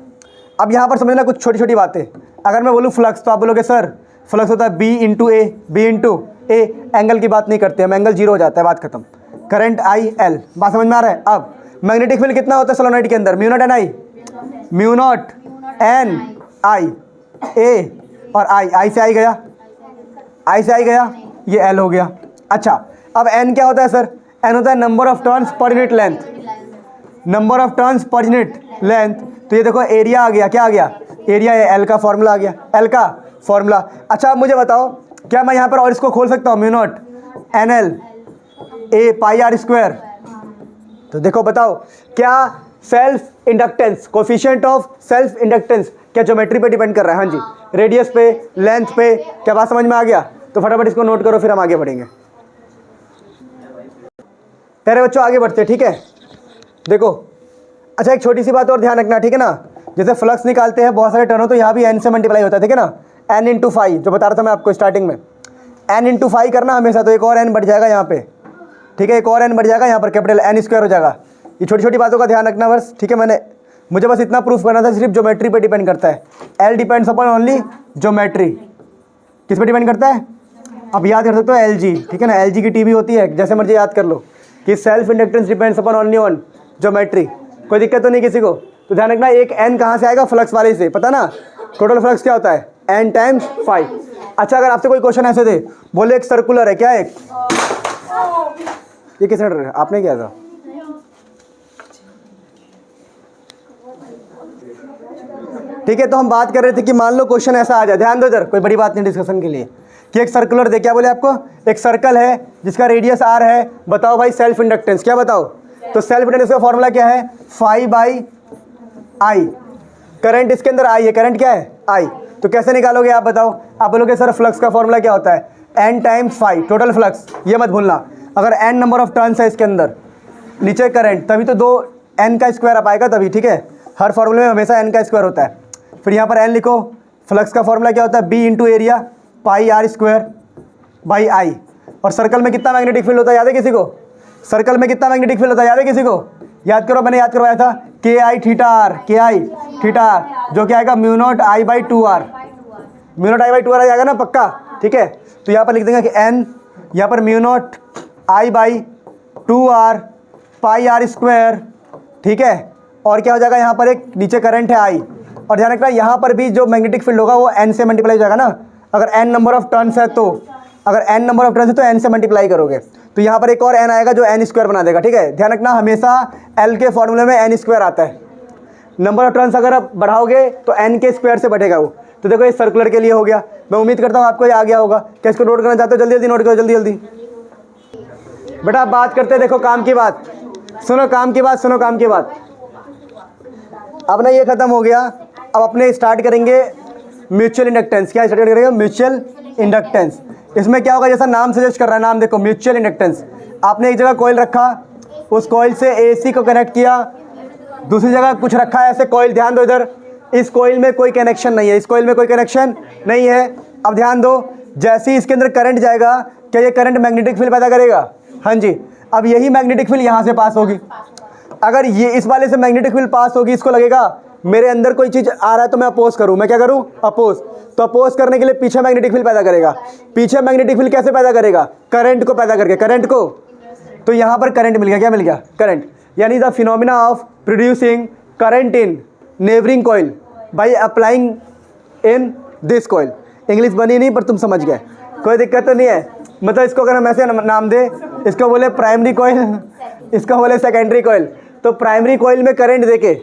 अब यहाँ पर समझना कुछ छोटी छोटी बातें। अगर मैं बोलूँ फ्लक्स तो आप बोलोगे सर फ्लक्स होता है बी इंटू ए, बी इंटू ए, एंगल की बात नहीं करते हम, एंगल जीरो हो जाता है, बात खत्म। करंट आई एल, बात समझ में आ रहा है? अब मैग्नेटिक फील्ड कितना होता है सोलेनॉइड के अंदर? Mu naught N I, mu naught N I, A और आई से आई गया, आई से आई गया, ये एल हो गया। अच्छा, अब एन क्या होता है सर? एन होता है number of turns per unit length, number of turns per unit length. तो ये देखो एरिया आ गया, क्या आ गया? एरिया है, एल का फॉर्मूला आ गया, एल का फॉर्मूला। अच्छा अब मुझे बताओ, क्या मैं यहाँ पर और इसको खोल सकता हूँ? Mu naught N L A pi R square. तो देखो बताओ, क्या self inductance, coefficient of self inductance क्या ज्योमेट्री पे डिपेंड कर रहा है? हाँ जी, रेडियस पे, लेंथ पे। क्या बात समझ में आ गया? तो फटाफट इसको नोट करो, फिर हम आगे बढ़ेंगे। तेरे बच्चों आगे बढ़ते, ठीक है? देखो, अच्छा एक छोटी सी बात और ध्यान रखना, ठीक है ना? जैसे फ्लक्स निकालते हैं बहुत सारे टर्न हो, तो यहाँ भी एन से मल्टीप्लाई होता है, ठीक है ना? एन इंटू फाइव, जो बता रहा था मैं आपको स्टार्टिंग में, एन इंटू फाइव करना हमेशा। तो एक और एन बढ़ जाएगा यहाँ पे, ठीक है? एक और एन बढ़ जाएगा यहाँ पर, कैपिटल एन स्क्वायर हो जाएगा। ये छोटी छोटी बातों का ध्यान रखना बस, ठीक है? मुझे बस इतना प्रूफ करना था, सिर्फ ज्योमेट्री पे डिपेंड करता है। L depends upon only geometry. किस पे डिपेंड करता है? अब याद कर सकते हो एल जी, ठीक है ना? एल जी की टीवी होती है, जैसे मर्जी याद कर लो कि self inductance depends upon only on geometry. कोई दिक्कत तो नहीं किसी को? तो ध्यान रखना, एक एन कहाँ से आएगा? फ्लक्स वाले से, पता ना? टोटल फ्लक्स क्या होता है? N times phi. अच्छा अगर आपसे कोई क्वेश्चन ऐसे दे, बोले एक सर्कुलर है, क्या? एक ये किसने डर आपने किया था? ठीक है, तो हम बात कर रहे थे कि मान लो क्वेश्चन ऐसा आ जाए, ध्यान दो इधर, कोई बड़ी बात नहीं डिस्कशन के लिए, कि एक सर्कुलर दे, क्या बोले आपको, एक सर्कल है जिसका रेडियस r है, बताओ भाई सेल्फ इंडक्टेंस, क्या बताओ? तो सेल्फ इंडक्टेंस का फॉर्मूला क्या है? Phi by I. करंट इसके अंदर आई है, करंट क्या है? आई। तो कैसे निकालोगे आप बताओ? आप बोलोगे सर फ्लक्स का फॉर्मूला क्या होता है? n times phi, total flux, ये मत भूलना। अगर n नंबर ऑफ टर्न्स है इसके अंदर, नीचे करंट, तभी तो 2n का स्क्वायर आ पाएगा तभी, ठीक है? हर फॉर्मूले में हमेशा n का स्क्वायर होता है। फिर यहाँ पर n लिखो, फ्लक्स का फॉर्मूला क्या होता है? b into area pi r square by I. और सर्कल में कितना मैग्नेटिक फील्ड होता है याद है किसी को? सर्कल में कितना मैग्नेटिक फील्ड होता है याद है किसी को? याद करो, मैंने याद करवाया था, के आई थीटा आर, के आई थीटा आर, जो क्या आएगा? Mu naught I by two R, mu naught I by two R आ जाएगा ना पक्का, ठीक है? तो यहाँ पर लिख देंगे कि n, यहाँ पर mu naught I by two R pi R square, ठीक है? और क्या हो जाएगा? यहाँ पर एक नीचे करंट है आई, और ध्यान रखना यहाँ पर भी जो मैग्नेटिक फील्ड होगा वो n से मल्टीप्लाई हो जाएगा ना। अगर n नंबर ऑफ टर्न्स है तो, अगर n नंबर ऑफ टर्न्स है तो n से मल्टीप्लाई करोगे, तो यहाँ पर एक और n आएगा जो n स्क्वायर बना देगा, ठीक है? ध्यान रखना हमेशा l के फॉर्मूले में n स्क्वायर आता है। नंबर ऑफ टर्न्स अगर आप बढ़ाओगे तो n के स्क्वायर से बढ़ेगा वो। तो देखो ये सर्कुलर के लिए हो गया, मैं उम्मीद करता हूँ आपको ये आ गया होगा। क्या इसको नोट करना चाहते हो? जल्दी जल्दी नोट करो, जल्दी जल्दी। बेटा आप बात करते देखो काम की बात, सुनो काम की बात, सुनो काम की बात। अब ना ये खत्म हो गया, अब अपने स्टार्ट करेंगे म्यूचुअल इंडक्टेंस। क्या स्टार्ट करेंगे? Mutual inductance. इसमें क्या होगा? जैसा नाम सजेस्ट कर रहा है, नाम देखो, म्यूचुअल इंडक्टेंस। आपने एक जगह कॉइल रखा, उस कॉइल से AC को कनेक्ट किया, दूसरी जगह कुछ रखा है ऐसे कॉइल, ध्यान दो इधर, इस कॉइल में कोई कनेक्शन नहीं है, इस कॉइल में कोई कनेक्शन नहीं है। अब ध्यान दो, जैसे ही इसके अंदर करंट जाएगा, क्या ये करंट मैग्नेटिक फील्ड पैदा करेगा? हाँ जी। अब यही मैग्नेटिक फील्ड यहाँ से पास होगी। अगर ये इस वाले से मैग्नेटिक फील्ड पास होगी, इसको लगेगा मेरे अंदर कोई चीज़ आ रहा है तो मैं अपोज करूँ, मैं क्या करूँ? अपोज। तो अपोज करने के लिए पीछे मैग्नेटिक फील्ड पैदा करेगा। पीछे मैग्नेटिक फील्ड कैसे पैदा करेगा? करंट को पैदा करके, करंट को। तो यहाँ पर करंट मिल गया, क्या मिल गया? करंट। यानी the phenomena of producing current in neighbouring coil by applying in this coil. English बनी नहीं पर तुम समझ गए, कोई दिक्कत तो नहीं है। मतलब इसको अगर हम ऐसे नाम दे, इसको बोले प्राइमरी कॉइल, इसको बोले सेकेंडरी कॉइल। तो प्राइमरी कॉइल में करंट देके,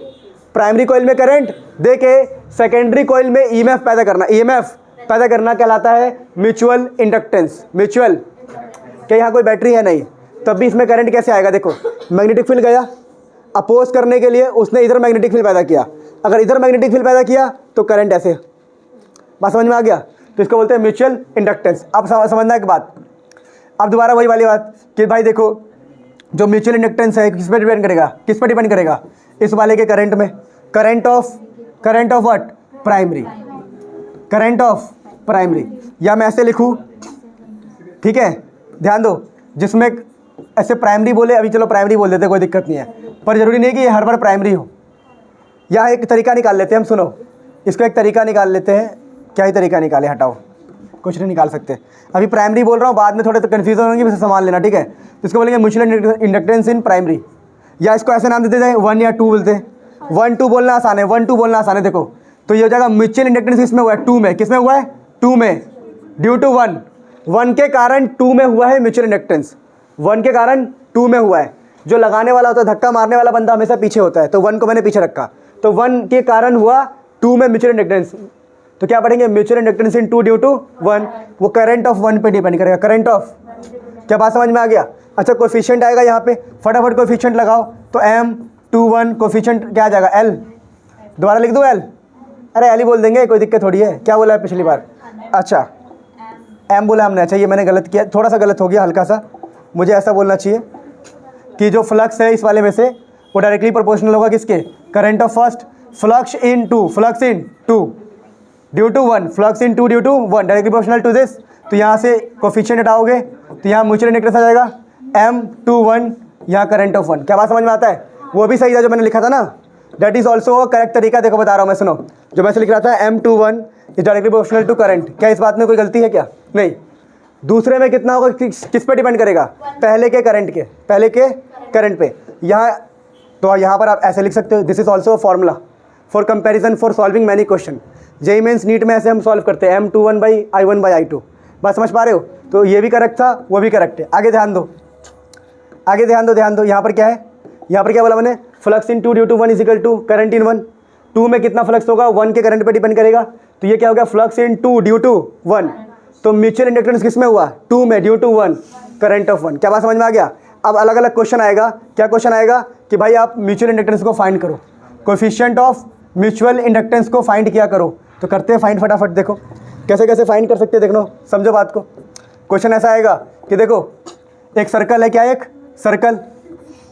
प्राइमरी कॉइल में करंट देके सेकेंडरी कॉइल में EMF पैदा करना, EMF पैदा करना कहलाता है म्यूचुअल इंडक्टेंस। म्यूचुअल, क्या यहाँ कोई बैटरी है? नहीं, तब भी इसमें करंट कैसे आएगा? देखो मैग्नेटिक फील्ड गया, अपोज करने के लिए उसने इधर मैग्नेटिक फील्ड पैदा किया, अगर इधर मैग्नेटिक फील्ड पैदा किया तो करंट ऐसे। बात समझ में आ गया? तो इसको बोलते हैं म्यूचुअल इंडक्टेंस। अब समझना एक बात, अब दोबारा वही वाली बात कि भाई देखो जो म्यूचुअल इंडक्टेंस है किस पे डिपेंड करेगा? किस पे डिपेंड करेगा? इस वाले के करंट में, current of what? Primary, current of primary. या मैं ऐसे लिखूँ, ठीक है, ध्यान दो, जिसमें ऐसे प्राइमरी बोले, अभी चलो प्राइमरी बोल देते, कोई दिक्कत नहीं है, पर जरूरी नहीं कि ये हर बार प्राइमरी हो। या एक तरीका निकाल लेते हैं हम, सुनो इसको एक तरीका निकाल लेते हैं। क्या ही तरीका निकाले? हटाओ, कुछ नहीं निकाल सकते। अभी प्राइमरी बोल रहा हूँ, बाद में थोड़े तो कन्फ्यूजन होंगे, वैसे संभाल लेना, ठीक है? तो इसको बोलेंगे म्यूचुअल इंडक्टेंस इन प्राइमरी, या इसको ऐसे नाम देते हैं 1 या 2 बोलते हैं। 1 2 बोलना आसान है, 1 2 बोलना आसान है। देखो तो ये हो जाएगा म्यूचुअल इंडक्टेंस किसमें हुआ है? 2 में। किसमें हुआ है? 2 में। ड्यू टू 1 के कारण 2 में हुआ है म्यूचुअल इंडक्टेंस, 1 के कारण 2 में हुआ है। जो लगाने वाला होता है, धक्का मारने वाला बंदा हमेशा पीछे होता है, तो 1 को मैंने पीछे रखा, तो 1 के कारण हुआ 2 में म्यूचुअल इंडक्टेंस। तो क्या पढ़ेंगे? Mutual inductance in 2 due to 1। वो करंट ऑफ 1 पे डिपेंड करेगा, करंट ऑफ। क्या बात समझ में आ गया? अच्छा, कोफिशिएंट आएगा यहाँ पे, फटाफट कोफिशिएंट लगाओ, तो M21 कोफिशिएंट क्या आ जाएगा? L। दोबारा लिख दूँ L? अरे L ही बोल देंगे, कोई दिक्कत थोड़ी है। क्या बोला है पिछली बार? अच्छा M बोला हमने, अच्छा ये मैंने गलत किया, थोड़ा सा गलत हो गया, हल्का सा। मुझे ऐसा बोलना चाहिए कि जो फ्लक्स है इस वाले में से वो डायरेक्टली प्रोपोर्शनल होगा किसके? Current of first, flux in 2, flux in 2 due to 1, flux in 2 due to 1, directly proportional to this. तो यहाँ से कोफिशिएंट हटाओगे तो यहाँ म्यूचुअल इंडक्टेंस आ जाएगा M21, यहाँ करंट ऑफ 1। क्या बात समझ में आता है? वो भी सही था जो मैंने लिखा था ना, दैट इज ऑल्सो करेक्ट तरीका। देखो बता रहा हूँ मैं, सुनो, जो मैं से लिख रहा था M21 is directly proportional to current. क्या इस बात में कोई गलती है क्या? नहीं। दूसरे में कितना होगा? किस पे डिपेंड करेगा? पहले के करंट के, पहले के करंट पे। यहाँ तो यहाँ पर आप ऐसे लिख सकते हो, this is also a formula for comparison for solving many question. JEE Mains NEET में ऐसे हम सॉल्व करते हैं, M21/I1/I2। बात समझ पा रहे हो? तो ये भी करेक्ट था, वो भी करेक्ट है। आगे ध्यान दो, आगे ध्यान दो। यहाँ पर क्या है, यहाँ पर क्या बोला मैंने, flux in 2 due to 1 is equal to current in 1। 2 में कितना फ्लक्स होगा, 1 के करंट पे डिपेंड करेगा। तो ये क्या हो गया, फ्लक्स इन 2 ड्यू टू 1। तो म्यूचुअल इंडक्टेंस किस में हुआ, 2 में, ड्यू टू 1, करंट ऑफ 1। क्या बात समझ में आ गया? अब अलग अलग क्वेश्चन आएगा। क्या क्वेश्चन आएगा कि भाई आप म्यूचुअल इंडक्टेंस को फाइंड करो, कोएफिशिएंट ऑफ म्यूचुअल इंडक्टेंस को फाइंड किया करो। तो करते हैं फाइंड फटाफट। देखो कैसे कैसे फाइंड कर सकते हैं, देख लो, समझो बात को। क्वेश्चन ऐसा आएगा कि देखो एक सर्कल है, क्या है, एक सर्कल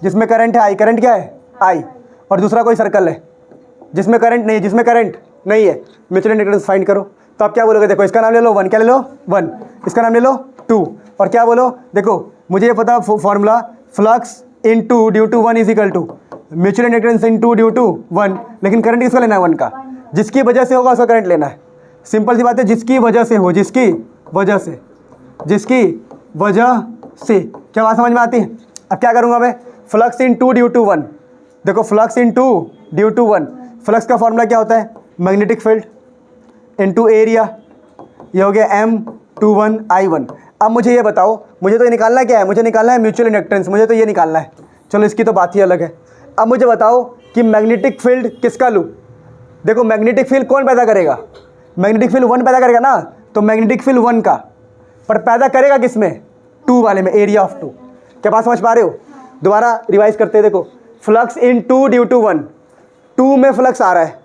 जिसमें करंट है आई, करंट क्या है आई, और दूसरा कोई सर्कल है जिसमें करंट नहीं है, जिसमें करंट नहीं है, म्यूचुअल इंडक्टेंस फाइंड करो। तो आप क्या बोलोगे, देखो इसका नाम ले लो 1, क्या ले लो 1, इसका नाम ले लो 2, और क्या बोलो, देखो मुझे ये पता formula, flux in 2 due to 1 is equal to mutual inductance in 2 due to 1, लेकिन करंट किसका लेना है 1 का, जिसकी वजह से होगा उसका करंट लेना है। सिंपल सी बात है, जिसकी वजह से हो, जिसकी वजह से, जिसकी वजह से। क्या बात समझ में आती है? अब क्या करूँगा मैं, फ्लक्स इन 2 ड्यू टू 1, देखो flux in 2 due to 1, flux का फॉर्मूला क्या होता है, मैग्नेटिक फील्ड इनटू एरिया, ये हो गया M21I1। अब मुझे ये बताओ, मुझे तो ये निकालना क्या है, मुझे निकालना है म्यूचुअल इंडक्टेंस, मुझे तो ये निकालना है। चलो इसकी तो बात ही अलग है। अब मुझे बताओ कि मैग्नेटिक फील्ड किसका लूँ। देखो मैग्नेटिक फील्ड कौन पैदा करेगा, मैग्नेटिक फील्ड 1 पैदा करेगा ना, तो मैग्नेटिक फील्ड 1 का, पर पैदा करेगा किसमें, 2 वाले में, एरिया ऑफ 2। क्या बात समझ पा रहे हो? दोबारा रिवाइज करते हैं। देखो फ्लक्स इन 2 ड्यू टू 1, 2 में फ्लक्स आ रहा है,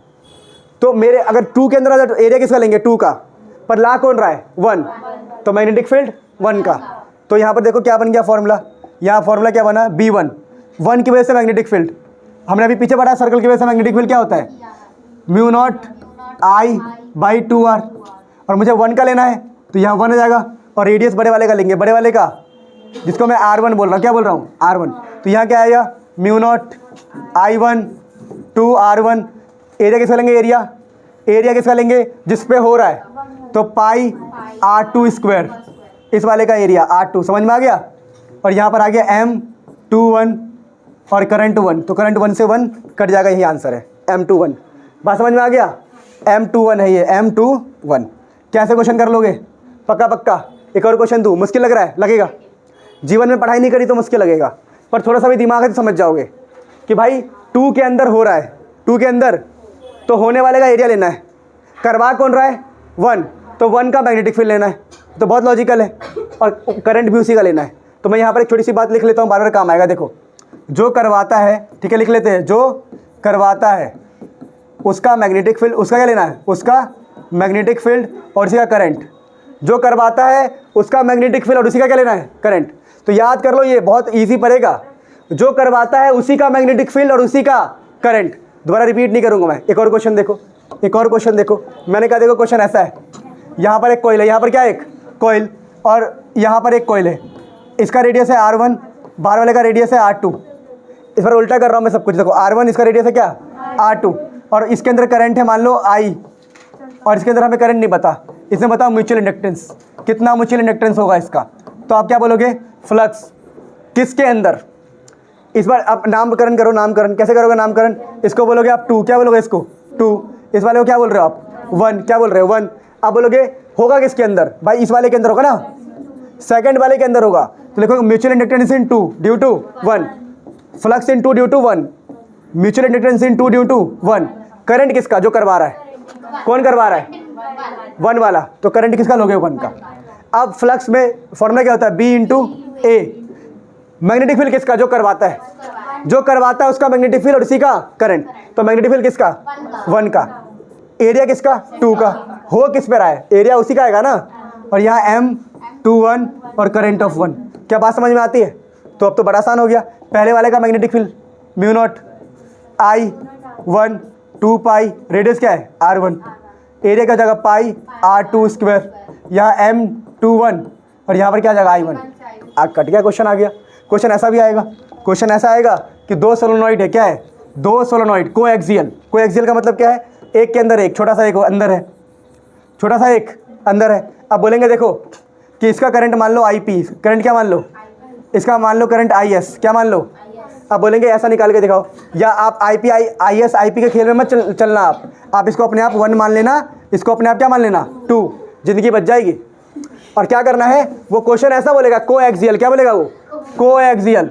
तो मेरे अगर 2 के अंदर आ जाए तो एरिया किसका लेंगे, 2 का, पर ला कौन रहा है 1, तो मैग्नेटिक फील्ड 1 का। तो यहाँ पर देखो क्या बन गया फॉर्मूला, यहाँ फॉर्मूला क्या बना, B1, 1 की वजह से मैग्नेटिक फील्ड, हमने अभी पीछे पढ़ा सर्कल की वजह से मैग्नेटिक फील्ड क्या होता है, μ0I/2R, और मुझे 1 का लेना है, तो यहाँ 1 आ जाएगा, और रेडियस बड़े वाले का लेंगे, बड़े वाले का, जिसको मैं R1 बोल रहा हूँ, क्या बोल रहा हूँ R1। तो यहाँ क्या आएगा, μ0I1/2R1। एरिया किसका लेंगे, एरिया किसका लेंगे, जिस पे हो रहा है, तो पाई R2 स्क्वायर, इस वाले का एरिया R2, समझ में आ गया। और यहाँ पर आ गया M21 और करंट 1, तो करंट 1 से 1 कट जाएगा, यही आंसर है M21। बात समझ में आ गया, M21 है ये, M21। कैसे क्वेश्चन कर लोगे, पक्का पक्का। एक और क्वेश्चन दूँ, मुश्किल लग रहा है, लगेगा, जीवन में पढ़ाई नहीं करी तो मुश्किल लगेगा, पर थोड़ा सा भी दिमाग है तो समझ जाओगे कि भाई 2 के अंदर हो रहा है, 2 के अंदर, तो होने वाले का एरिया लेना है, करवा कौन रहा है 1, तो 1 का मैग्नेटिक फील्ड लेना है, तो बहुत लॉजिकल है, और करंट भी उसी का लेना है। तो मैं यहाँ पर एक छोटी सी बात लिख लेता हूँ, बार बार काम आएगा। देखो जो करवाता है, ठीक है लिख लेते हैं, जो करवाता है उसका मैग्नेटिक फील्ड, उसका क्या लेना है, उसका मैग्नेटिक फील्ड और उसी का करंट। जो करवाता है उसका मैग्नेटिक फील्ड और उसी का क्या लेना है, करंट। तो याद कर लो, ये बहुत ईजी पड़ेगा, जो करवाता है उसी का मैग्नेटिक फील्ड और उसी का करंट। दोबारा रिपीट नहीं करूँगा मैं। एक और क्वेश्चन देखो, एक और क्वेश्चन देखो, मैंने कहा देखो क्वेश्चन ऐसा है, यहाँ पर एक कॉइल है, यहाँ पर क्या है, एक कॉइल, और यहाँ पर एक कॉइल है, इसका रेडियस है R1, बाहर वाले का रेडियस है R2। इस पर उल्टा कर रहा हूँ मैं सब कुछ। देखो R1 इसका रेडियस है क्या, R2, और इसके अंदर करंट है मान लो I, और इसके अंदर हमें करंट नहीं पता। इसमें बताओ म्यूचुअल इंडक्टेंस कितना, म्यूचुअल इंडक्टेंस होगा इसका। तो आप क्या बोलोगे, फ्लक्स किसके अंदर, इस बार आप नामकरण करो, नामकरण कैसे करोगे, नामकरण, इसको बोलोगे आप 2, क्या बोलोगे इसको 2, इस वाले को क्या बोल रहे हो आप 1, क्या बोल रहे हो 1। आप बोलोगे होगा किसके अंदर, भाई इस वाले के अंदर होगा ना, सेकंड वाले के अंदर होगा। तो लिखो mutual inductance in 2 due to 1, flux in 2 due to 1, mutual inductance in 2 due to 1। Current किसका, जो करवा रहा है, कौन करवा रहा है 1 वाला, तो करंट किसका लोगे 1 का। अब फ्लक्स में फॉर्मूला क्या होता है, B into A। Magnetic field किसका, जो करवाता है, जो करवाता है उसका मैग्नेटिक फील्ड और इसी का करंट। तो मैग्नेटिक फील्ड किसका 1 का, एरिया किसका 2 का, हो किस पे रहा है, एरिया उसी का आएगा ना, और यहाँ M21 और करंट ऑफ 1। क्या बात समझ में आती है? तो अब तो बड़ा आसान हो गया। पहले वाले का मैग्नेटिक फील्ड μ0I1 2 पाई, रेडियस क्या है R1, एरिया का जगह पाई R2 स्क्वायर, यहाँ M21 और यहाँ पर क्या जगह I1। कट गया, क्वेश्चन आ गया। क्वेश्चन ऐसा भी आएगा, क्वेश्चन ऐसा आएगा कि 2 सोलेनॉइड है, क्या है 2 सोलेनॉइड कोएक्सियल। कोएक्सियल का मतलब क्या है, एक के अंदर एक, छोटा सा एक अंदर है, छोटा सा एक अंदर है। अब बोलेंगे देखो कि इसका करंट मान लो IP, करंट क्या मान लो, इसका मान लो करंट IS, क्या मान लो। अब बोलेंगे ऐसा निकाल के दिखाओ, या आप IS IP के खेल में मत चलना, आप इसको अपने आप 1 मान लेना, इसको अपने आप क्या मान लेना 2, ज़िंदगी बच जाएगी। और क्या करना है, वो क्वेश्चन ऐसा बोलेगा कोएक्सियल, क्या बोलेगा वो, कोएक्सियल।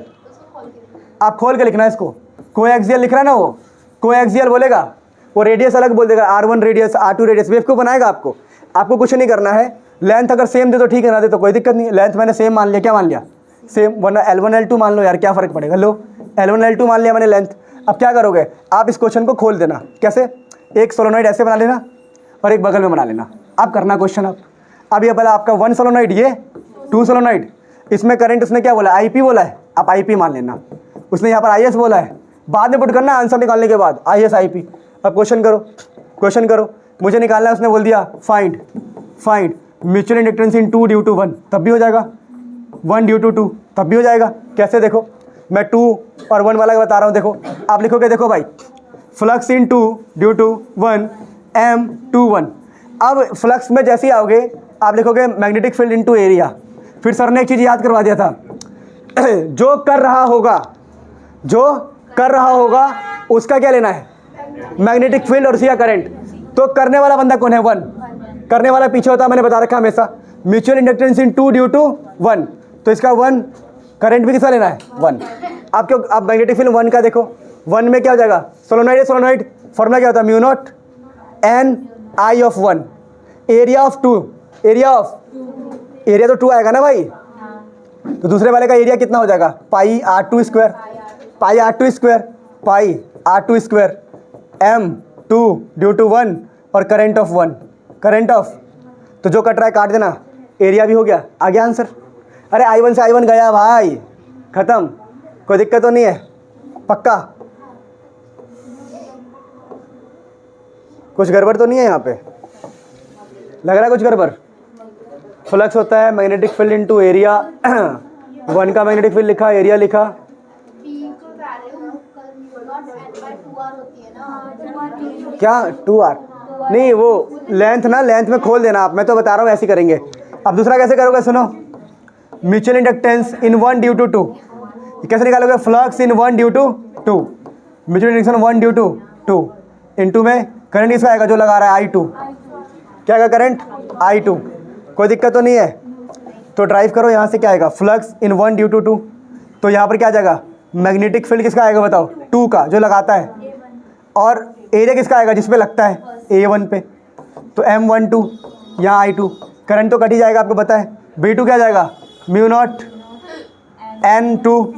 आप खोल के लिखना है इसको, कोएक्सियल लिख रहा है ना, वो कोएक्सियल बोलेगा। वो रेडियस अलग बोल देगा, R1 रेडियस, R2 रेडियस, बेवकूफ़ बनाएगा आपको। आपको कुछ नहीं करना है, लेंथ अगर सेम दे तो ठीक है, ना दे तो कोई दिक्कत नहीं है। लेंथ मैंने सेम मान लिया, क्या मान लिया, सेम, वरना L1 L2 मान लो यार, क्या फ़र्क पड़ेगा। लो L1 L2 मान लिया मैंने लेंथ। अब क्या करोगे आप, इस क्वेश्चन को खोल देना। कैसे, एक सोलोनॉइड ऐसे बना लेना और एक बगल में बना लेना। अब करना क्वेश्चन आप, अब ये बोला आपका 1 सोलोनॉइड, ये 2 सोलोनॉइड, इसमें करंट उसने क्या बोला, IP बोला है, आप IP मान लेना। उसने यहाँ पर IS बोला है, बाद में पुट करना आंसर निकालने के बाद, IS IP। अब क्वेश्चन करो, क्वेश्चन करो, मुझे निकालना है। उसने बोल दिया find mutual inductance in 2 due to 1, तब भी हो जाएगा। 1 ड्यू टू 2, तब भी हो जाएगा। कैसे, देखो मैं 2 और 1 वाला बता रहा हूँ। देखो आप लिखोगे, देखो भाई, flux in 2 due to 1 M21। अब फ्लक्स में जैसे ही आओगे आप लिखोगे मैग्नेटिक फील्ड इनटू एरिया। फिर सर ने एक चीज़ याद करवा दिया था, जो कर रहा होगा उसका क्या लेना है, मैग्नेटिक फील्ड और उसका करंट। तो करने वाला बंदा कौन है, 1। करने वाला पीछे होता है, मैंने बता रखा हमेशा। Mutual inductance in 2 due to 1, तो इसका 1, करंट भी किसका लेना है, 1। आप क्यों, आप मैग्नेटिक फील्ड 1 का देखो, 1 में क्या हो जाएगा, सोलोनॉइड है, सोलोनॉइड फॉर्मूला क्या होता है, mu naught N I of 1, area of 2, area तो 2 आएगा ना भाई। तो दूसरे वाले का एरिया कितना हो जाएगा, pi R2 square, pi R2 square M2 due to 1 और करंट ऑफ 1, तो जो कट रहा है काट देना, एरिया भी हो गया, आ गया आंसर। अरे I1 से I1 गया भाई, खत्म, कोई दिक्कत तो नहीं है, पक्का। कुछ गड़बड़ तो नहीं है यहाँ पे, लग रहा है कुछ गड़बड़। फ्लक्स होता है मैग्नेटिक फील्ड इनटू एरिया, 1 का मैग्नेटिक फील्ड लिखा, एरिया लिखा, क्या 2R नहीं, वो लेंथ ना, लेंथ में खोल देना आप, मैं तो बता रहा हूँ ऐसे करेंगे। अब दूसरा कैसे करोगे, सुनो, mutual inductance in 1 due to 2, कैसे निकालोगे, flux in 1 due to 2, mutual inductance 1 due to 2, into में करंट इसका आएगा जो लगा रहा है I2, क्या आएगा करंट I2, कोई दिक्कत तो नहीं है। तो ड्राइव करो, यहाँ से क्या आएगा, फ्लक्स इन 1 ड्यू टू 2, तो यहाँ पर क्या आ जाएगा, मैग्नेटिक फील्ड किसका आएगा बताओ, 2 का जो लगाता है, और एरिया किसका आएगा जिस पे लगता है, A1 पे, तो M12, यहाँ I2, करंट तो कट ही जाएगा, आपको पता है। B2 क्या जाएगा, म्यू नॉट N2,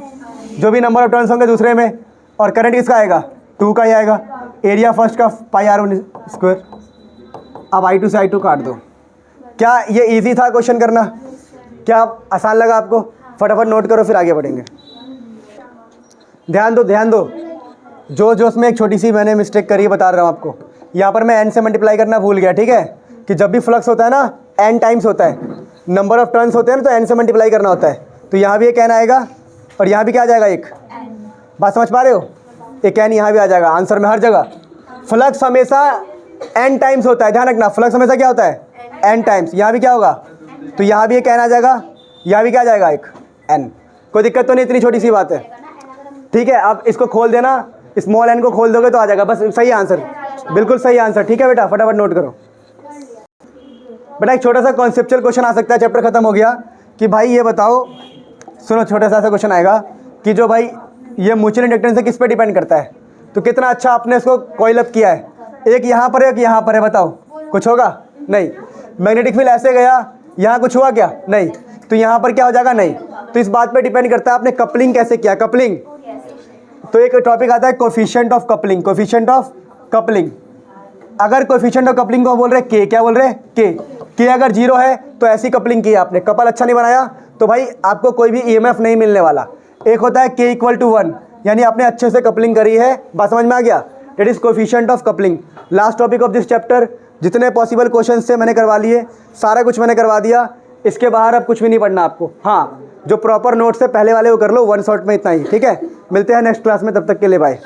जो भी नंबर ऑफ टर्न्स होंगे दूसरे में, और करंट किसका आएगा, 2 का ही आएगा, एरिया फर्स्ट का पाई R1 स्क्वायर। अब I2 से I2 काट दो। क्या ये इजी था क्वेश्चन करना, क्या आसान लगा आपको, फटाफट नोट करो फिर आगे बढ़ेंगे। ध्यान दो, जो उसमें एक छोटी सी मैंने मिस्टेक करी बता रहा हूँ आपको। यहाँ पर मैं n से मल्टीप्लाई करना भूल गया, ठीक है, कि जब भी फ्लक्स होता है ना n टाइम्स होता है, नंबर ऑफ टर्न्स होते हैं ना, तो n से मल्टीप्लाई करना होता है। तो यहाँ भी एक n आएगा और यहाँ भी क्या आ जाएगा, एक, बात समझ पा रहे हो, एक n यहाँ भी आ जाएगा आंसर में हर जगह। फ्लक्स हमेशा n टाइम्स होता है, ध्यान रखना, फ्लक्स हमेशा क्या होता है, n टाइम्स। यहाँ भी क्या होगा, तो यहाँ भी एक n आ जाएगा, यहाँ भी क्या आ जाएगा, एक n। कोई दिक्कत तो नहीं, इतनी छोटी सी बात है, ठीक है। अब इसको खोल देना, स्मॉल n को खोल दोगे तो आ जाएगा, बस सही आंसर, बिल्कुल सही आंसर, ठीक है बेटा, फटाफट नोट करो। बेटा एक छोटा सा कॉन्सेप्चुअल क्वेश्चन आ सकता है, चैप्टर खत्म हो गया, कि भाई ये बताओ, सुनो, छोटा सा क्वेश्चन आएगा कि जो भाई ये म्यूचुअल इंडक्टेंस किस पे डिपेंड करता है, तो कितना अच्छा आपने इसको कॉइल अप किया है, एक यहाँ पर है, एक यहाँ पर है, बताओ कुछ होगा, नहीं। मैग्नेटिक फील्ड ऐसे गया, यहाँ कुछ हुआ क्या, नहीं, तो यहाँ पर क्या हो जाएगा, नहीं। तो इस बात पे डिपेंड करता है आपने कपलिंग कैसे किया, कपलिंग। तो एक टॉपिक आता है coefficient of coupling, coefficient of coupling. अगर कोफिशिएंट ऑफ कपलिंग को बोल रहे के, क्या बोल रहे हैं, के अगर 0 है तो ऐसी कपलिंग की आपने, कपल अच्छा नहीं बनाया तो भाई आपको कोई भी EMF नहीं मिलने वाला। एक होता है k = 1, यानी आपने अच्छे से कपलिंग करी है, बात समझ में आ गया, that is coefficient of coupling. Last topic of this chapter, जितने पॉसिबल क्वेश्चन से मैंने करवा लिए, सारा कुछ मैंने करवा दिया, इसके बाहर अब कुछ भी नहीं पढ़ना आपको। हाँ, जो प्रॉपर नोट्स है पहले वाले वो कर लो, 1 शॉट में इतना ही, ठीक है। मिलते हैं नेक्स्ट क्लास में, तब तक के लिए बाय।